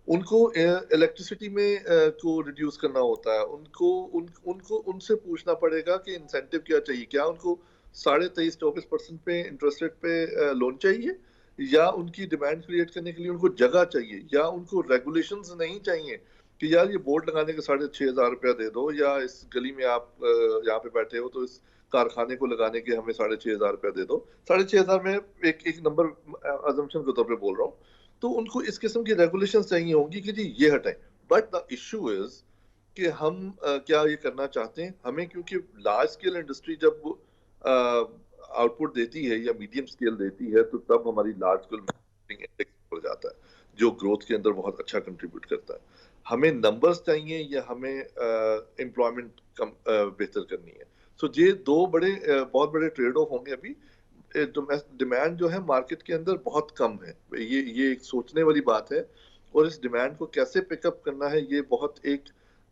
D: उनको इलेक्ट्रिसिटी में को रिड्यूस करना होता है, उनको उनसे पूछना पड़ेगा कि इंसेंटिव क्या चाहिए। क्या उनको 23.24% पे इंटरेस्ट रेट पे लोन चाहिए, या उनकी डिमांड क्रिएट करने के लिए उनको जगह चाहिए, या उनको रेगुलेशंस नहीं चाहिए कि यार ये बोर्ड लगाने का 6,500 रुपया दे दो, या इस गली में आप यहाँ पे बैठे हो तो इस कारखाने को लगाने के हमें 6,500 रुपया दे दो। 6,500 में एक नंबर अजम्पशन के तौर पे बोल रहा हूँ। तो उनको इस किस्म की रेगुलेशन चाहिए होंगी कि जी ये हटाएं। बट द इशू इज कि हम क्या ये करना चाहते हैं। हमें क्योंकि लार्ज स्केल इंडस्ट्री जब आउटपुट देती है या मीडियम स्केल देती है तो तब हमारी लार्ज स्केल मैन्युफैक्चरिंग इंडेक्स बढ़ जाता है जो ग्रोथ के अंदर बहुत अच्छा कंट्रीब्यूट करता है। हमें नंबर्स चाहिए या हमें एम्प्लॉयमेंट बेहतर करनी है। सो ये दो बहुत बड़े ट्रेड ऑफ होंगे। अभी डिमांड जो है मार्केट के अंदर बहुत कम है, ये एक सोचने वाली बात है, और इस डिमांड को कैसे पिकअप करना है ये बहुत एक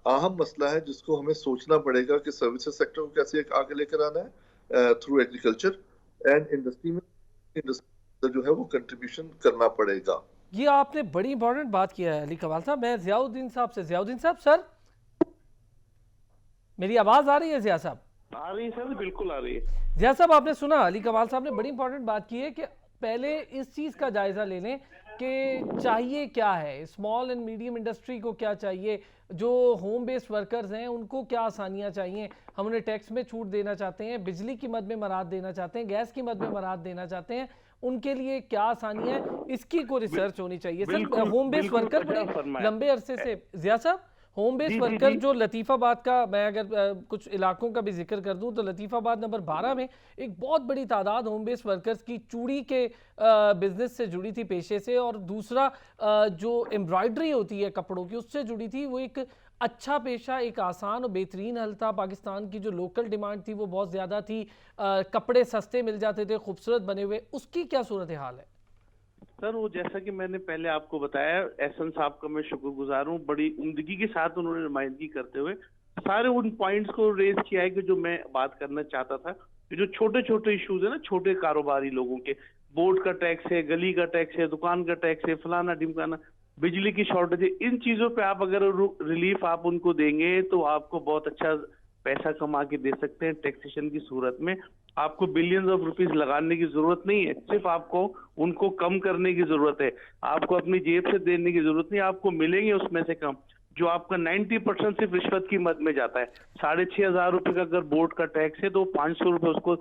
D: अहम मसला है जिसको हमें सोचना पड़ेगा कि सर्विसेज सेक्टर को कैसे आगे लेकर आना है थ्रू एग्रीकल्चर, एंड इंडस्ट्री में जो है वो कंट्रीब्यूशन करना पड़ेगा।
A: ये आपने बड़ी इंपॉर्टेंट बात किया है अली कमाल साहब। मैं जियाउद्दीन साहब से, जियाउद्दीन साहब सर, मेरी आवाज आ रही है जिया साहब?
C: आ रही है सर, बिल्कुल आ रही है।
A: जिया साहब आपने सुना अली कमाल साहब ने बड़ी इंपॉर्टेंट बात की है कि पहले इस चीज का जायजा ले लें कि चाहिए क्या है, स्मॉल एंड मीडियम इंडस्ट्री को क्या चाहिए, जो होम बेस्ड वर्कर्स हैं उनको क्या आसानियां चाहिए। हम उन्हें टैक्स में छूट देना चाहते हैं, बिजली की मद में मराहत देना चाहते हैं, गैस की मद में मराहत देना चाहते हैं, उनके लिए क्या आसानी है, इसकी को रिसर्च होनी चाहिए सर। होम बेस्ड वर्कर बड़े लंबे अरसे से, जिया साहब होम बेस्ड वर्कर जो लतीफ़ाबाद का, मैं अगर कुछ इलाकों का भी जिक्र कर दूं तो लतीफ़ाबाद नंबर 12 में एक बहुत बड़ी तादाद होम बेस्ड वर्कर्स की चूड़ी के बिजनेस से जुड़ी थी, पेशे से, और दूसरा जो एम्ब्रॉयडरी होती है कपड़ों की उससे जुड़ी थी। वो एक अच्छा पेशा, एक आसान और बेहतरीन हल था। पाकिस्तान की जो लोकल डिमांड थी वो बहुत ज़्यादा थी, कपड़े सस्ते मिल जाते थे, खूबसूरत बने हुए। उसकी क्या सूरत हाल है
C: सर? वो जैसा कि मैंने पहले आपको बताया, एहसन साहब का मैं शुक्रगुजार हूँ, बड़ी उम्दगी के साथ उन्होंने नुमाइंदगी करते हुए सारे उन पॉइंट्स को रेज किया है कि जो मैं बात करना चाहता था। कि जो छोटे छोटे इश्यूज है ना, छोटे कारोबारी लोगों के, बोर्ड का टैक्स है, गली का टैक्स है, दुकान का टैक्स है, फलाना ढिमकाना, बिजली की शॉर्टेज है, इन चीजों पे आप अगर रिलीफ आप उनको देंगे तो आपको बहुत अच्छा पैसा कमा के दे सकते हैं टैक्सेशन की सूरत में। आपको बिलियंस ऑफ रुपीस लगाने की जरूरत नहीं है, सिर्फ आपको उनको कम करने की जरूरत है। आपको अपनी जेब से देने की जरूरत नहीं, आपको मिलेंगे उसमें से कम। जो आपका 90% सिर्फ रिश्वत की मद में जाता है। 6,500 रुपए का अगर बोर्ड का टैक्स है तो 500 रुपए उसको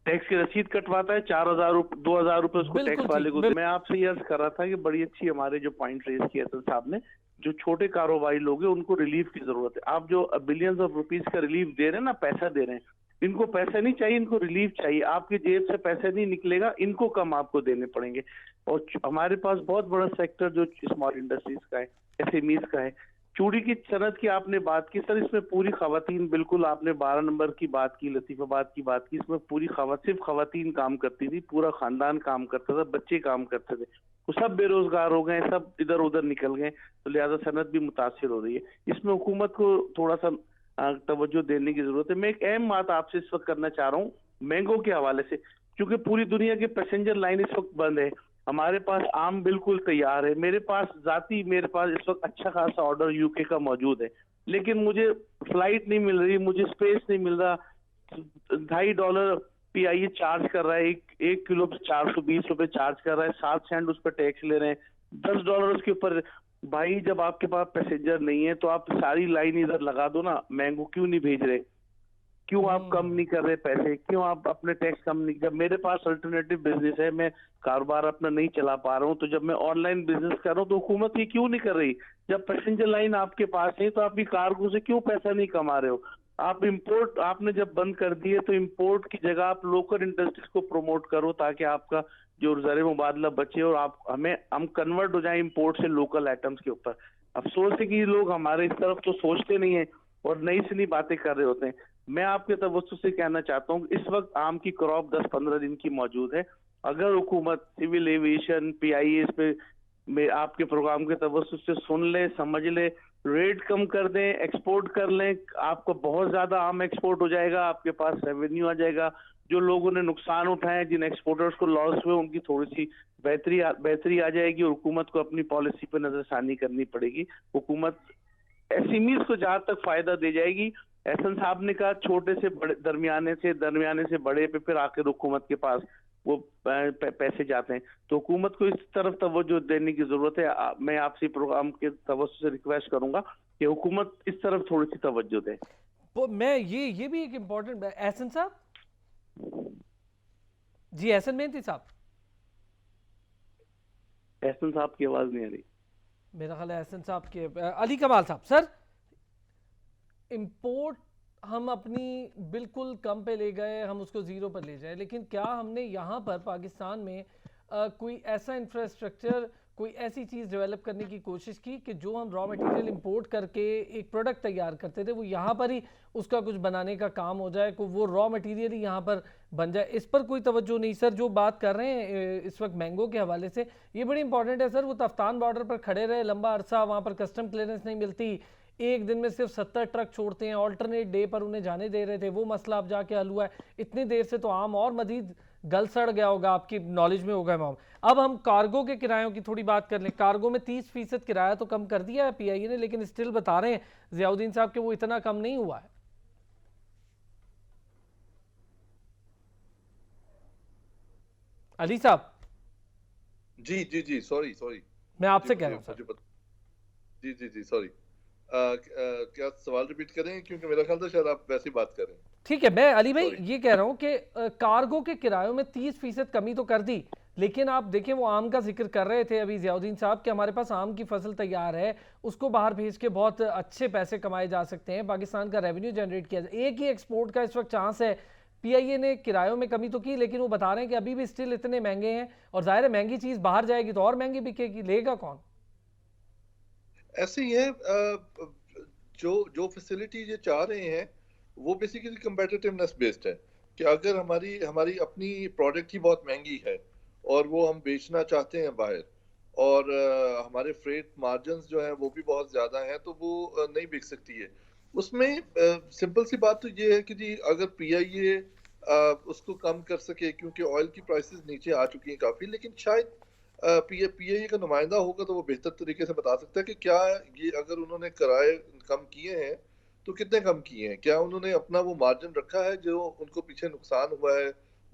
C: टैक्स की रसीद कटवाता है, 4,000 2,000 रुपए उसको टैक्स वाले को। मैं आपसे ये अर्ज कर रहा था कि बड़ी अच्छी हमारे जो पॉइंट रेज किया था साहब ने, जो छोटे कारोबारी लोग हैं उनको रिलीफ की जरूरत है। आप जो बिलियंस ऑफ रुपीस का रिलीफ दे रहे हैं ना, पैसा दे रहे हैं, इनको पैसा नहीं चाहिए, इनको रिलीफ चाहिए। आपकी जेब से पैसा नहीं निकलेगा, इनको कम आपको देने पड़ेंगे। और हमारे पास बहुत बड़ा सेक्टर जो स्मॉल इंडस्ट्रीज का है, एसएमईज का है। चूड़ी की सनत की आपने बात की सर, इसमें पूरी खवातीन, बिल्कुल आपने 12 नंबर की बात की, लतीफाबाद की बात की, इसमें पूरी सिर्फ खवातीन काम करती थी, पूरा खानदान काम करता था, बच्चे काम करते थे। वो सब बेरोजगार हो गए, सब इधर उधर निकल गए, तो लिहाजा सनत भी मुतासिर हो रही है। इसमें हुकूमत को थोड़ा सा तवज्जो देने की जरूरत है। मैं एक अहम बात आपसे इस वक्त करना चाह रहा हूँ मैंगो के हवाले से, क्योंकि पूरी दुनिया के पैसेंजर लाइन इस वक्त बंद है। हमारे पास आम बिल्कुल तैयार है, मेरे पास इस वक्त अच्छा खासा ऑर्डर यूके का मौजूद है, लेकिन मुझे फ्लाइट नहीं मिल रही, मुझे स्पेस नहीं मिल रहा। $2.5 PIA चार्ज कर रहा है, एक किलो पे 420 रुपए चार्ज कर रहा है, 7 सेंट उस पर टैक्स ले रहे हैं, $10 उसके ऊपर। भाई जब आपके पास पैसेंजर नहीं है तो आप सारी लाइन इधर लगा दो ना, मैंगो क्यों नहीं भेज रहे? क्यों आप कम नहीं कर रहे पैसे? क्यों आप अपने टैक्स कम नहीं? जब मेरे पास अल्टरनेटिव बिजनेस है, मैं कारोबार अपना नहीं चला पा रहा हूँ, तो जब मैं ऑनलाइन बिजनेस कर रहा हूँ तो हुकूमत ये क्यों नहीं कर रही? जब पैसेंजर लाइन आपके पास है तो आप ये कार्गो से क्यों पैसा नहीं कमा रहे हो? आप इंपोर्ट आपने जब बंद कर दिए तो इंपोर्ट की जगह आप लोकल इंडस्ट्रीज को प्रमोट करो, ताकि आपका जो ज़र मुबादला बचे और हम कन्वर्ट हो जाए इंपोर्ट से लोकल आइटम्स के ऊपर। अफसोस है कि लोग हमारे इस तरफ तो सोचते नहीं है और नई से नई बातें कर रहे होते हैं। मैं आपके तवज्जो से कहना चाहता हूँ, इस वक्त आम की क्रॉप 10-15 दिन की मौजूद है। अगर हुकूमत सिविल एविएशन PIA इस पे में आपके प्रोग्राम के तवज्जो से सुन ले, समझ ले, रेट कम कर दें, एक्सपोर्ट कर लें, आपको बहुत ज्यादा आम एक्सपोर्ट हो जाएगा, आपके पास रेवेन्यू आ जाएगा। जो लोगों ने नुकसान उठाए, जिन एक्सपोर्टर्स को लॉस हुए, उनकी थोड़ी सी बेहतरी आ जाएगी और हुकूमत को अपनी पॉलिसी पर नजरसानी करनी पड़ेगी। हुकूमत एसएमईज को जहां तक फायदा दे जाएगी, एहसन साहब ने कहा छोटे से बड़े, दरमियाने से बड़े पे फिर आखिर हुकूमत के पास वो पैसे जाते हैं, तो हुकूमत को इस तरफ तवज्जो देने की जरूरत है। मैं आपसे प्रोग्राम के तवज्जो से रिक्वेस्ट करूंगा कि हुकूमत इस तरफ थोड़ी सी तवज्जो दे।
A: वो मैं ये भी एक इम्पोर्टेंट, एहसन साहब जी, एहसन मेहंती साहब,
C: एहसन साहब की आवाज नहीं आ रही।
A: मेरा ख्याल है एहसन साहब के, अली कमाल साहब, सर इंपोर्ट हम अपनी बिल्कुल कम पे ले गए, हम उसको ज़ीरो पर ले जाए, लेकिन क्या हमने यहाँ पर पाकिस्तान में कोई ऐसा इंफ्रास्ट्रक्चर, कोई ऐसी चीज़ डेवलप करने की कोशिश की कि जो हम रॉ मटेरियल इंपोर्ट करके एक प्रोडक्ट तैयार करते थे वो यहाँ पर ही उसका कुछ बनाने का काम हो जाए, को वो रॉ मटेरियल ही यहाँ पर बन जाए? इस पर कोई तवज्जो नहीं सर। जो बात कर रहे हैं इस वक्त मैंगो के हवाले से, ये बड़ी इंपॉर्टेंट है सर। वो तफ्तान बॉर्डर पर खड़े रहे लंबा अरसा, वहाँ पर कस्टम क्लियरेंस नहीं मिलती, एक दिन में सिर्फ 70 ट्रक छोड़ते हैं, ऑल्टरनेट डे पर उन्हें जाने दे रहे थे, वो मसला अब जाके हल हुआ है। इतनी देर से तो आम और मजीद गल सड़ गया होगा, आपकी नॉलेज में होगा इमाम। अब हम कार्गो के किरायों की थोड़ी बात कर लें। कार्गो में 30% किराया तो कम कर दिया है पीआईए ने, लेकिन स्टिल बता रहे हैं जियाउद्दीन साहब कि वो इतना कम नहीं हुआ है। अली साहब,
D: जी जी जी, सॉरी सॉरी,
A: मैं आपसे कह रहा हूँ सर।
D: जी जी जी, सॉरी। क्या सवाल रिपीट करें, क्योंकि मेरा ख्याल था शायद आप वैसी बात करें।
A: ठीक है, मैं अली भाई
D: Sorry.
A: ये कह रहा हूं कि कार्गो के किरायों में 30% कमी तो कर दी, लेकिन आप देखें वो आम का जिक्र कर रहे थे अभी जियाउद्दीन साहब कि हमारे पास आम की फसल तैयार है, उसको बाहर भेज के बहुत अच्छे पैसे कमाए जा सकते हैं, पाकिस्तान का रेवेन्यू जनरेट किया जाए, एक ही एक्सपोर्ट का इस वक्त चांस है। पीआईए ने किरायों में कमी तो की, लेकिन वो बता रहे हैं कि अभी भी स्टिल इतने महंगे हैं, और जाहिर है महंगी चीज बाहर जाएगी तो और महंगी बिकेगी, लेगा कौन?
D: ऐसे ही है। जो जो फैसिलिटी ये चाह रहे हैं वो बेसिकली कम्पेटिटिवनेस बेस्ड है, कि अगर हमारी हमारी अपनी प्रोडक्ट ही बहुत महंगी है और वो हम बेचना चाहते हैं बाहर, और हमारे फ्रेट मार्जिन्स जो हैं वो भी बहुत ज़्यादा हैं, तो वो नहीं बिक सकती है। उसमें सिंपल सी बात तो ये है कि जी अगर पीआईए उसको कम कर सके, क्योंकि ऑयल की प्राइसेस नीचे आ चुकी हैं काफ़ी, लेकिन शायद पीआईए का नुमाइंदा होगा तो वो बेहतर तरीके से बता सकता है कि क्या ये अगर उन्होंने किराए कम किए हैं तो कितने कम किए हैं, क्या उन्होंने अपना वो मार्जिन रखा है जो उनको पीछे नुकसान हुआ है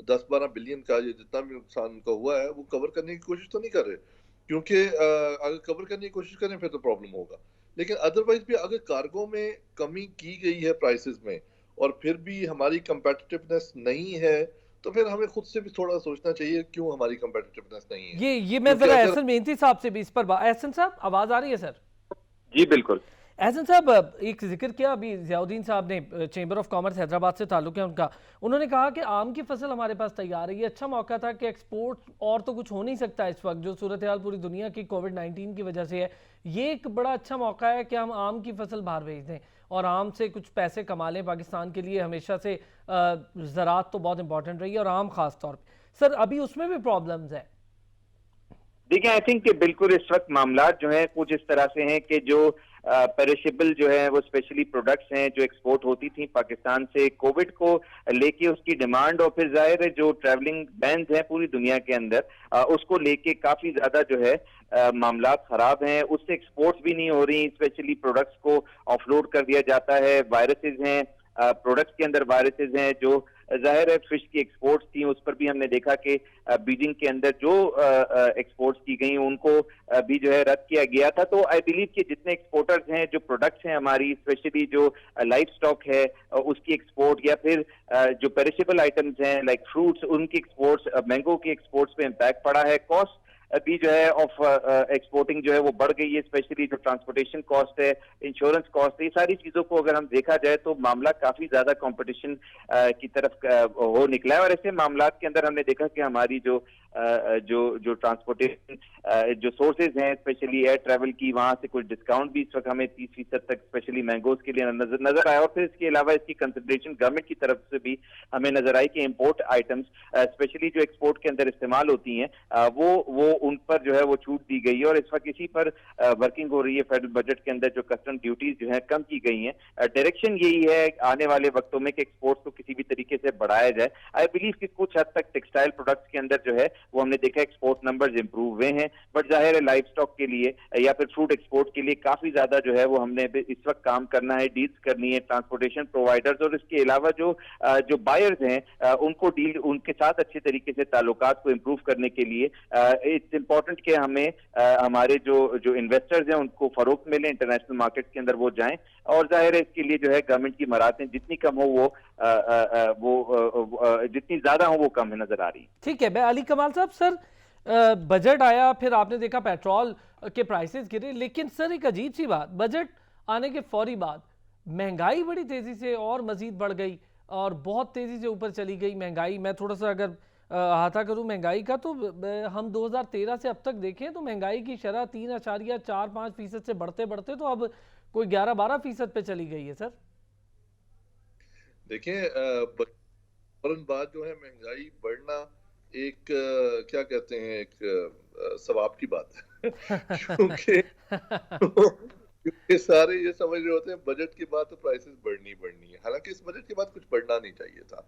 D: 10-12 बिलियन का, ये जितना भी नुकसान उनका हुआ है वो कवर करने की कोशिश तो नहीं कर रहे, क्योंकि अगर कवर करने की कोशिश करें फिर तो प्रॉब्लम होगा। लेकिन अदरवाइज भी अगर कार्गो में कमी की गई है प्राइसेस में और फिर भी हमारी कंपेटिटिवनेस नहीं है, तो फिर हमें खुद से भी थोड़ा सोचना चाहिए क्यों हमारी कंपेटिटिवनेस नहीं है।
A: ये मैं
D: क्योंकि
A: जरा
D: अगर
A: एहसन मेहनती साहब से भी इस पर एहसन साहब, आवाज आ रही है सर?
B: जी बिल्कुल।
A: एहसन साहब, एक जिक्र किया अभी जियाउद्दीन साहब ने, चेंबर ऑफ कॉमर्स हैदराबाद से ताल्लुक है उनका, उन्होंने कहा कि आम की फसल हमारे पास तैयार है, ये अच्छा मौका था कि एक्सपोर्ट, और तो कुछ हो नहीं सकता इस वक्त जो सूरत हाल पूरी दुनिया की कोविड-19 की वजह से है, ये एक बड़ा अच्छा मौका है कि हम आम की फसल बाहर भेज दें और आम से कुछ पैसे कमा लें। पाकिस्तान के लिए हमेशा से ज़राअत तो बहुत इंपॉर्टेंट रही है, और आम खास तौर पर। सर अभी उसमें भी प्रॉब्लम्स है।
B: देखिए, आई थिंक कि बिल्कुल इस वक्त मामला जो है कुछ इस तरह से हैं कि जो पेरिशेबल जो है वो स्पेशली प्रोडक्ट्स हैं जो एक्सपोर्ट होती थी पाकिस्तान से, कोविड को लेके उसकी डिमांड, और फिर जाहिर है जो ट्रैवलिंग बैन है पूरी दुनिया के अंदर, उसको लेके काफी ज्यादा जो है मामला खराब हैं, उससे एक्सपोर्ट्स भी नहीं हो रही, स्पेशली प्रोडक्ट्स को ऑफलोड कर दिया जाता है, वायरसेस हैं, प्रोडक्ट्स के अंदर वायरसेस हैं, जो जाहिर है फिश की एक्सपोर्ट्स थी उस पर भी हमने देखा कि बीजिंग के अंदर जो एक्सपोर्ट्स की गई उनको भी जो है रद्द किया गया था। तो आई बिलीव कि जितने एक्सपोर्टर्स हैं, जो प्रोडक्ट्स हैं हमारी, स्पेशली जो लाइफ स्टॉक है उसकी एक्सपोर्ट, या फिर जो पेरिशेबल आइटम्स हैं लाइक फ्रूट्स, उनकी एक्सपोर्ट्स, मैंगो की एक्सपोर्ट्स पे इम्पैक्ट पड़ा है। कॉस्ट भी जो है ऑफ एक्सपोर्टिंग जो है वो बढ़ गई है, स्पेशली जो ट्रांसपोर्टेशन कॉस्ट है, इंश्योरेंस कॉस्ट है, ये सारी चीजों को अगर हम देखा जाए तो मामला काफी ज्यादा कंपटीशन की तरफ हो निकला है। और ऐसे मामला के अंदर हमने देखा कि हमारी जो जो ट्रांसपोर्टेशन जो सोर्सेज हैं, स्पेशली एयर ट्रैवल की, वहां से कुछ डिस्काउंट भी इस वक्त हमें 30% तक स्पेशली मैंगोज के लिए नजर आया। और फिर इसके अलावा इसकी कंसिडरेशन गवर्नमेंट की तरफ से भी हमें नजर आई कि इम्पोर्ट आइटम्स स्पेशली जो एक्सपोर्ट के अंदर इस्तेमाल होती हैं वो उन पर जो है वो छूट दी गई है, और इस वक्त इसी पर वर्किंग हो रही है। फेडरल बजट के अंदर जो कस्टम ड्यूटीज जो है कम की गई हैं, डायरेक्शन यही है आने वाले वक्तों में कि एक्सपोर्ट्स को किसी भी तरीके से बढ़ाया जाए। आई बिलीव कि कुछ हद तक टेक्सटाइल प्रोडक्ट्स के अंदर जो है वो हमने देखा एक्सपोर्ट नंबर्स इंप्रूव हुए हैं, बट जाहिर है लाइफ स्टॉक के लिए या फिर फ्रूट एक्सपोर्ट के लिए काफी ज्यादा जो है वो हमने इस वक्त काम करना है, डील्स करनी है ट्रांसपोर्टेशन प्रोवाइडर्स, और इसके अलावा जो बायर्स हैं उनको डील, उनके साथ अच्छे तरीके से ताल्लुकात को इंप्रूव करने के लिए इट्स इंपॉर्टेंट कि हमें हमारे जो इन्वेस्टर्स हैं उनको फरोख्त मिले, इंटरनेशनल मार्केट के अंदर वो जाएं, और जाहिर है इसके लिए जो है गवर्नमेंट की मराहतें जितनी कम हो वो जितनी ज्यादा हो वो कम है नजर आ रही है।
A: ठीक है, मैं अली कमाल साहब, सर बजट आया, फिर आपने देखा पेट्रोल के प्राइसेस गिरे, लेकिन सर एक अजीब सी बात, बजट आने के फौरी बाद महंगाई बड़ी तेजी से और मजीद बढ़ गई और बहुत तेजी से ऊपर चली गई महंगाई। मैं थोड़ा सा अगर अहाता करूं महंगाई का, तो हम 2013 से अब तक देखें तो महंगाई की शरह 3.45% से बढ़ते बढ़ते तो अब कोई 11-12% पे चली गई है। सर
D: देखिए, फौरन बाद जो है महंगाई बढ़ना एक क्या कहते हैं, एक सवाब की बात है क्योंकि सारे ये समझ रहे होते हैं बजट के बाद तो प्राइसेस बढ़नी है, हालांकि इस बजट के बाद कुछ बढ़ना नहीं चाहिए था।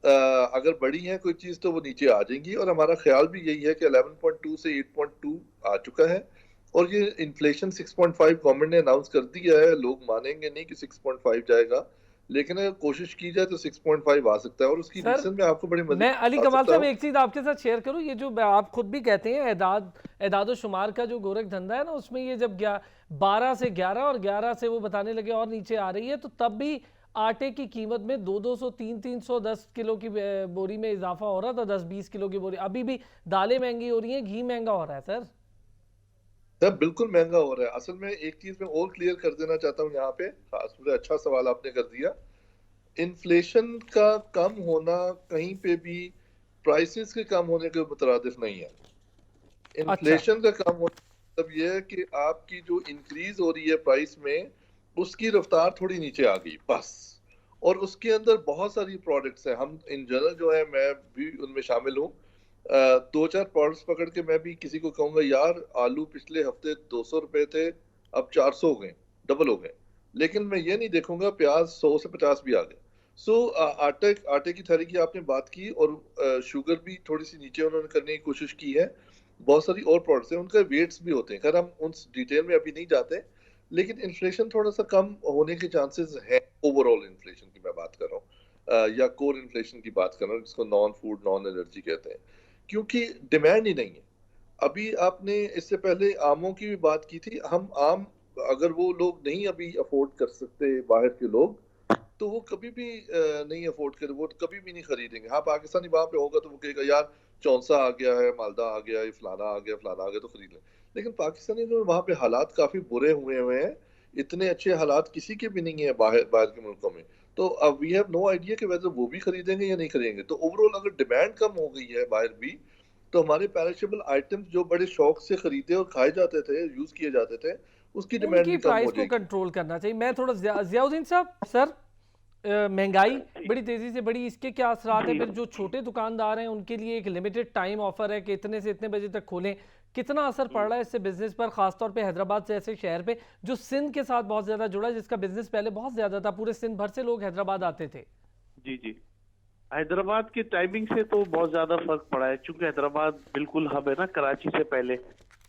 D: अगर बड़ी है कोई चीज तो वो नीचे आ जाएंगी, और हमारा ख्याल भी यही है कि 11.2 से 8.2 आ चुका है, और ये इन्फ्लेशन 6.5 गवर्नमेंट ने अनाउंस कर दिया है। लोग मानेंगे नहीं कि 6.5 जाएगा, लेकिन अगर कोशिश की जाए तो 6.5 आ सकता है। और उसकी
A: सर,
D: रीजन में आपको बड़ी मदद
A: मैं अली कमाल
D: सकता
A: साहब
D: हूँ।
A: एक चीज आपके साथ शेयर करूं, ये जो आप खुद भी कहते हैं एदाद शुमार का जो गोरख धंधा है ना, उसमें ये जब 12 से 11 और 11 से वो बताने लगे और नीचे आ रही है, तो तब भी आटे की कीमत में 200 300 10 किलो की बोरी में इजाफा हो रहा था, 10-20 किलो की बोरी। अभी भी दालें महंगी हो रही हैं, घी महंगा हो रहा है सर।
D: सब बिल्कुल महंगा हो रहा है। असल में एक चीज मैं और क्लियर कर देना चाहता हूँ यहाँ पे, खास मुझे अच्छा सवाल आपने कर दिया। इन्फ्लेशन का कम होना कहीं पे भी प्राइसेस के कम होने के मुतरादिफ नहीं है।
A: अच्छा,
D: इन्फ्लेशन का कम होना मतलब ये है कि आपकी जो इंक्रीज हो रही है प्राइस में, उसकी रफ्तार थोड़ी नीचे आ गई बस। और उसके अंदर बहुत सारी प्रोडक्ट्स हैं, हम इन जनरल जो है मैं भी उनमें शामिल हूँ। 2-4 प्रोडक्ट्स पकड़ के मैं भी किसी को कहूंगा यार आलू पिछले हफ्ते 200 रुपए थे, अब 400 हो गए, डबल हो गए। लेकिन मैं ये नहीं देखूंगा प्याज 100 से 50 भी आ गए। सो आटे की थैली की आपने बात की, और शुगर भी थोड़ी सी नीचे उन्होंने करने की कोशिश की है। बहुत सारी और प्रोडक्ट्स हैं, उनके वेट्स भी होते हैं, खैर हम उन डिटेल में अभी नहीं जाते। लेकिन इन्फ्लेशन थोड़ा सा कम होने के चांसेस है। ओवरऑल इन्फ्लेशन की मैं बात कर रहा हूँ, या कोर इन्फ्लेशन की बात कर रहा हूँ, जिसको नॉन फूड नॉन एनर्जी कहते हैं, क्योंकि डिमांड ही नहीं है। अभी आपने इससे पहले आमों की भी बात की थी। हम आम, अगर वो लोग नहीं अभी अफोर्ड कर सकते बाहर के लोग, तो वो कभी भी नहीं अफोर्ड करे, वो कभी भी नहीं खरीदेंगे। हाँ, पाकिस्तानी वहां पे होगा तो वो कहेगा यार चौंसा आ गया है, मालदा आ गया है, फलाना आ गया, फलाना आ गया, तो खरीद लें। लेकिन पाकिस्तानी में वहां पे हालात काफी बुरे हुए हैं। इतने अच्छे हालात किसी के भी नहीं है बाहर बाहर के मुल्कों में। तो अब वी हैव नो आइडिया कि वैसे वो भी खरीदेंगे या नहीं खरीदेंगे। तो ओवरऑल अगर डिमांड कम हो गई है बाहर भी, तो हमारे पेरिशेबल आइटम्स जो बड़े शौक से खरीदे और खाए जाते थे, यूज किए जाते थे, उसकी डिमांड
A: उनकी
D: भी कम हो
A: प्राइस को
D: जाएगी।
A: कंट्रोल करना चाहिए। मैं थोड़ा जियाउद्दीन साहब, सर महंगाई बड़ी तेजी से बढ़ी, इसके क्या असरात है? फिर जो छोटे दुकानदार हैं उनके लिए एक लिमिटेड टाइम ऑफर है कि इतने से इतने बजे तक खोलें, कितना असर पड़ रहा है इससे बिजनेस पर, खासतौर पे हैदराबाद जैसे शहर पे जो सिंध के साथ बहुत ज्यादा जुड़ा है, जिसका बिजनेस पहले बहुत ज्यादा था, पूरे सिंध भर से लोग हैदराबाद आते थे।
C: जी जी, हैदराबाद की टाइमिंग से तो बहुत ज्यादा फर्क पड़ा है, क्योंकि हैदराबाद बिल्कुल हब है ना, कराची से पहले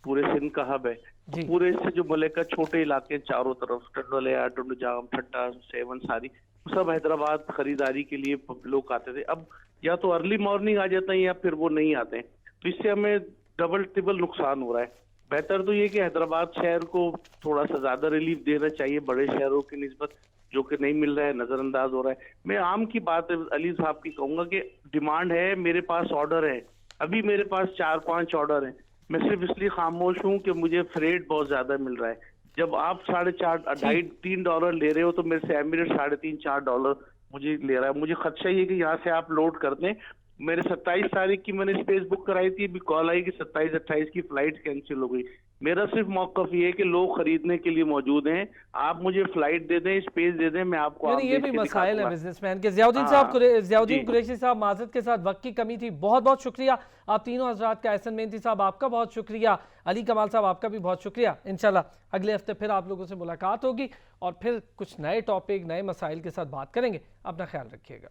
C: पूरे सिंध का हब है।
A: जी।
C: पूरे से जो मुल्क का छोटे इलाके चारों तरफ, टंडोलिया, टुंडजाम, ठट्टा, सेवन, सारी, सब हैदराबाद खरीदारी के लिए लोग आते थे। अब या तो अर्ली मॉर्निंग आ जाते हैं या फिर वो नहीं आते हैं, तो इससे हमें डबल ट्रिपल नुकसान हो रहा है। बेहतर तो ये कि हैदराबाद शहर को थोड़ा सा ज्यादा रिलीफ देना चाहिए बड़े शहरों की निस्बत, जो कि नहीं मिल रहा है, नजरअंदाज हो रहा है। मैं आम की बात अली साहब की कहूंगा कि डिमांड है, मेरे पास ऑर्डर है, अभी मेरे पास 4-5 ऑर्डर हैं। मैं सिर्फ इसलिए खामोश हूँ कि मुझे फ्रेट बहुत ज्यादा मिल रहा है। जब आप $2.5-3 ले रहे हो, तो मेरे से एमिरेट $3.5-4 मुझे ले रहा है। मुझे खदशा ये कि यहाँ से आप लोड कर दें। मेरे 27 तारीख की मैंने स्पेस बुक कराई थी, अभी कॉल आई कि 27-28 की फ्लाइट कैंसिल हो गई। मेरा सिर्फ मौकफ ये है कि लोग खरीदने के लिए मौजूद हैं, आप मुझे फ्लाइट दे दें, स्पेस दे दें, मैं आपको
A: यानी ये भी मसाइल है बिजनेसमैन के। जियाउद्दीन कुरैशी साहब, माजरत के साथ वक्त की कमी थी, बहुत बहुत शुक्रिया आप तीनों हजरात का। एहसन मेहंदी साहब आपका बहुत शुक्रिया, अली कमाल साहब आपका भी बहुत शुक्रिया। इंशाल्लाह अगले हफ्ते फिर आप लोगों से मुलाकात होगी और फिर कुछ नए टॉपिक, नए मसाइल के साथ बात करेंगे। अपना ख्याल रखिएगा।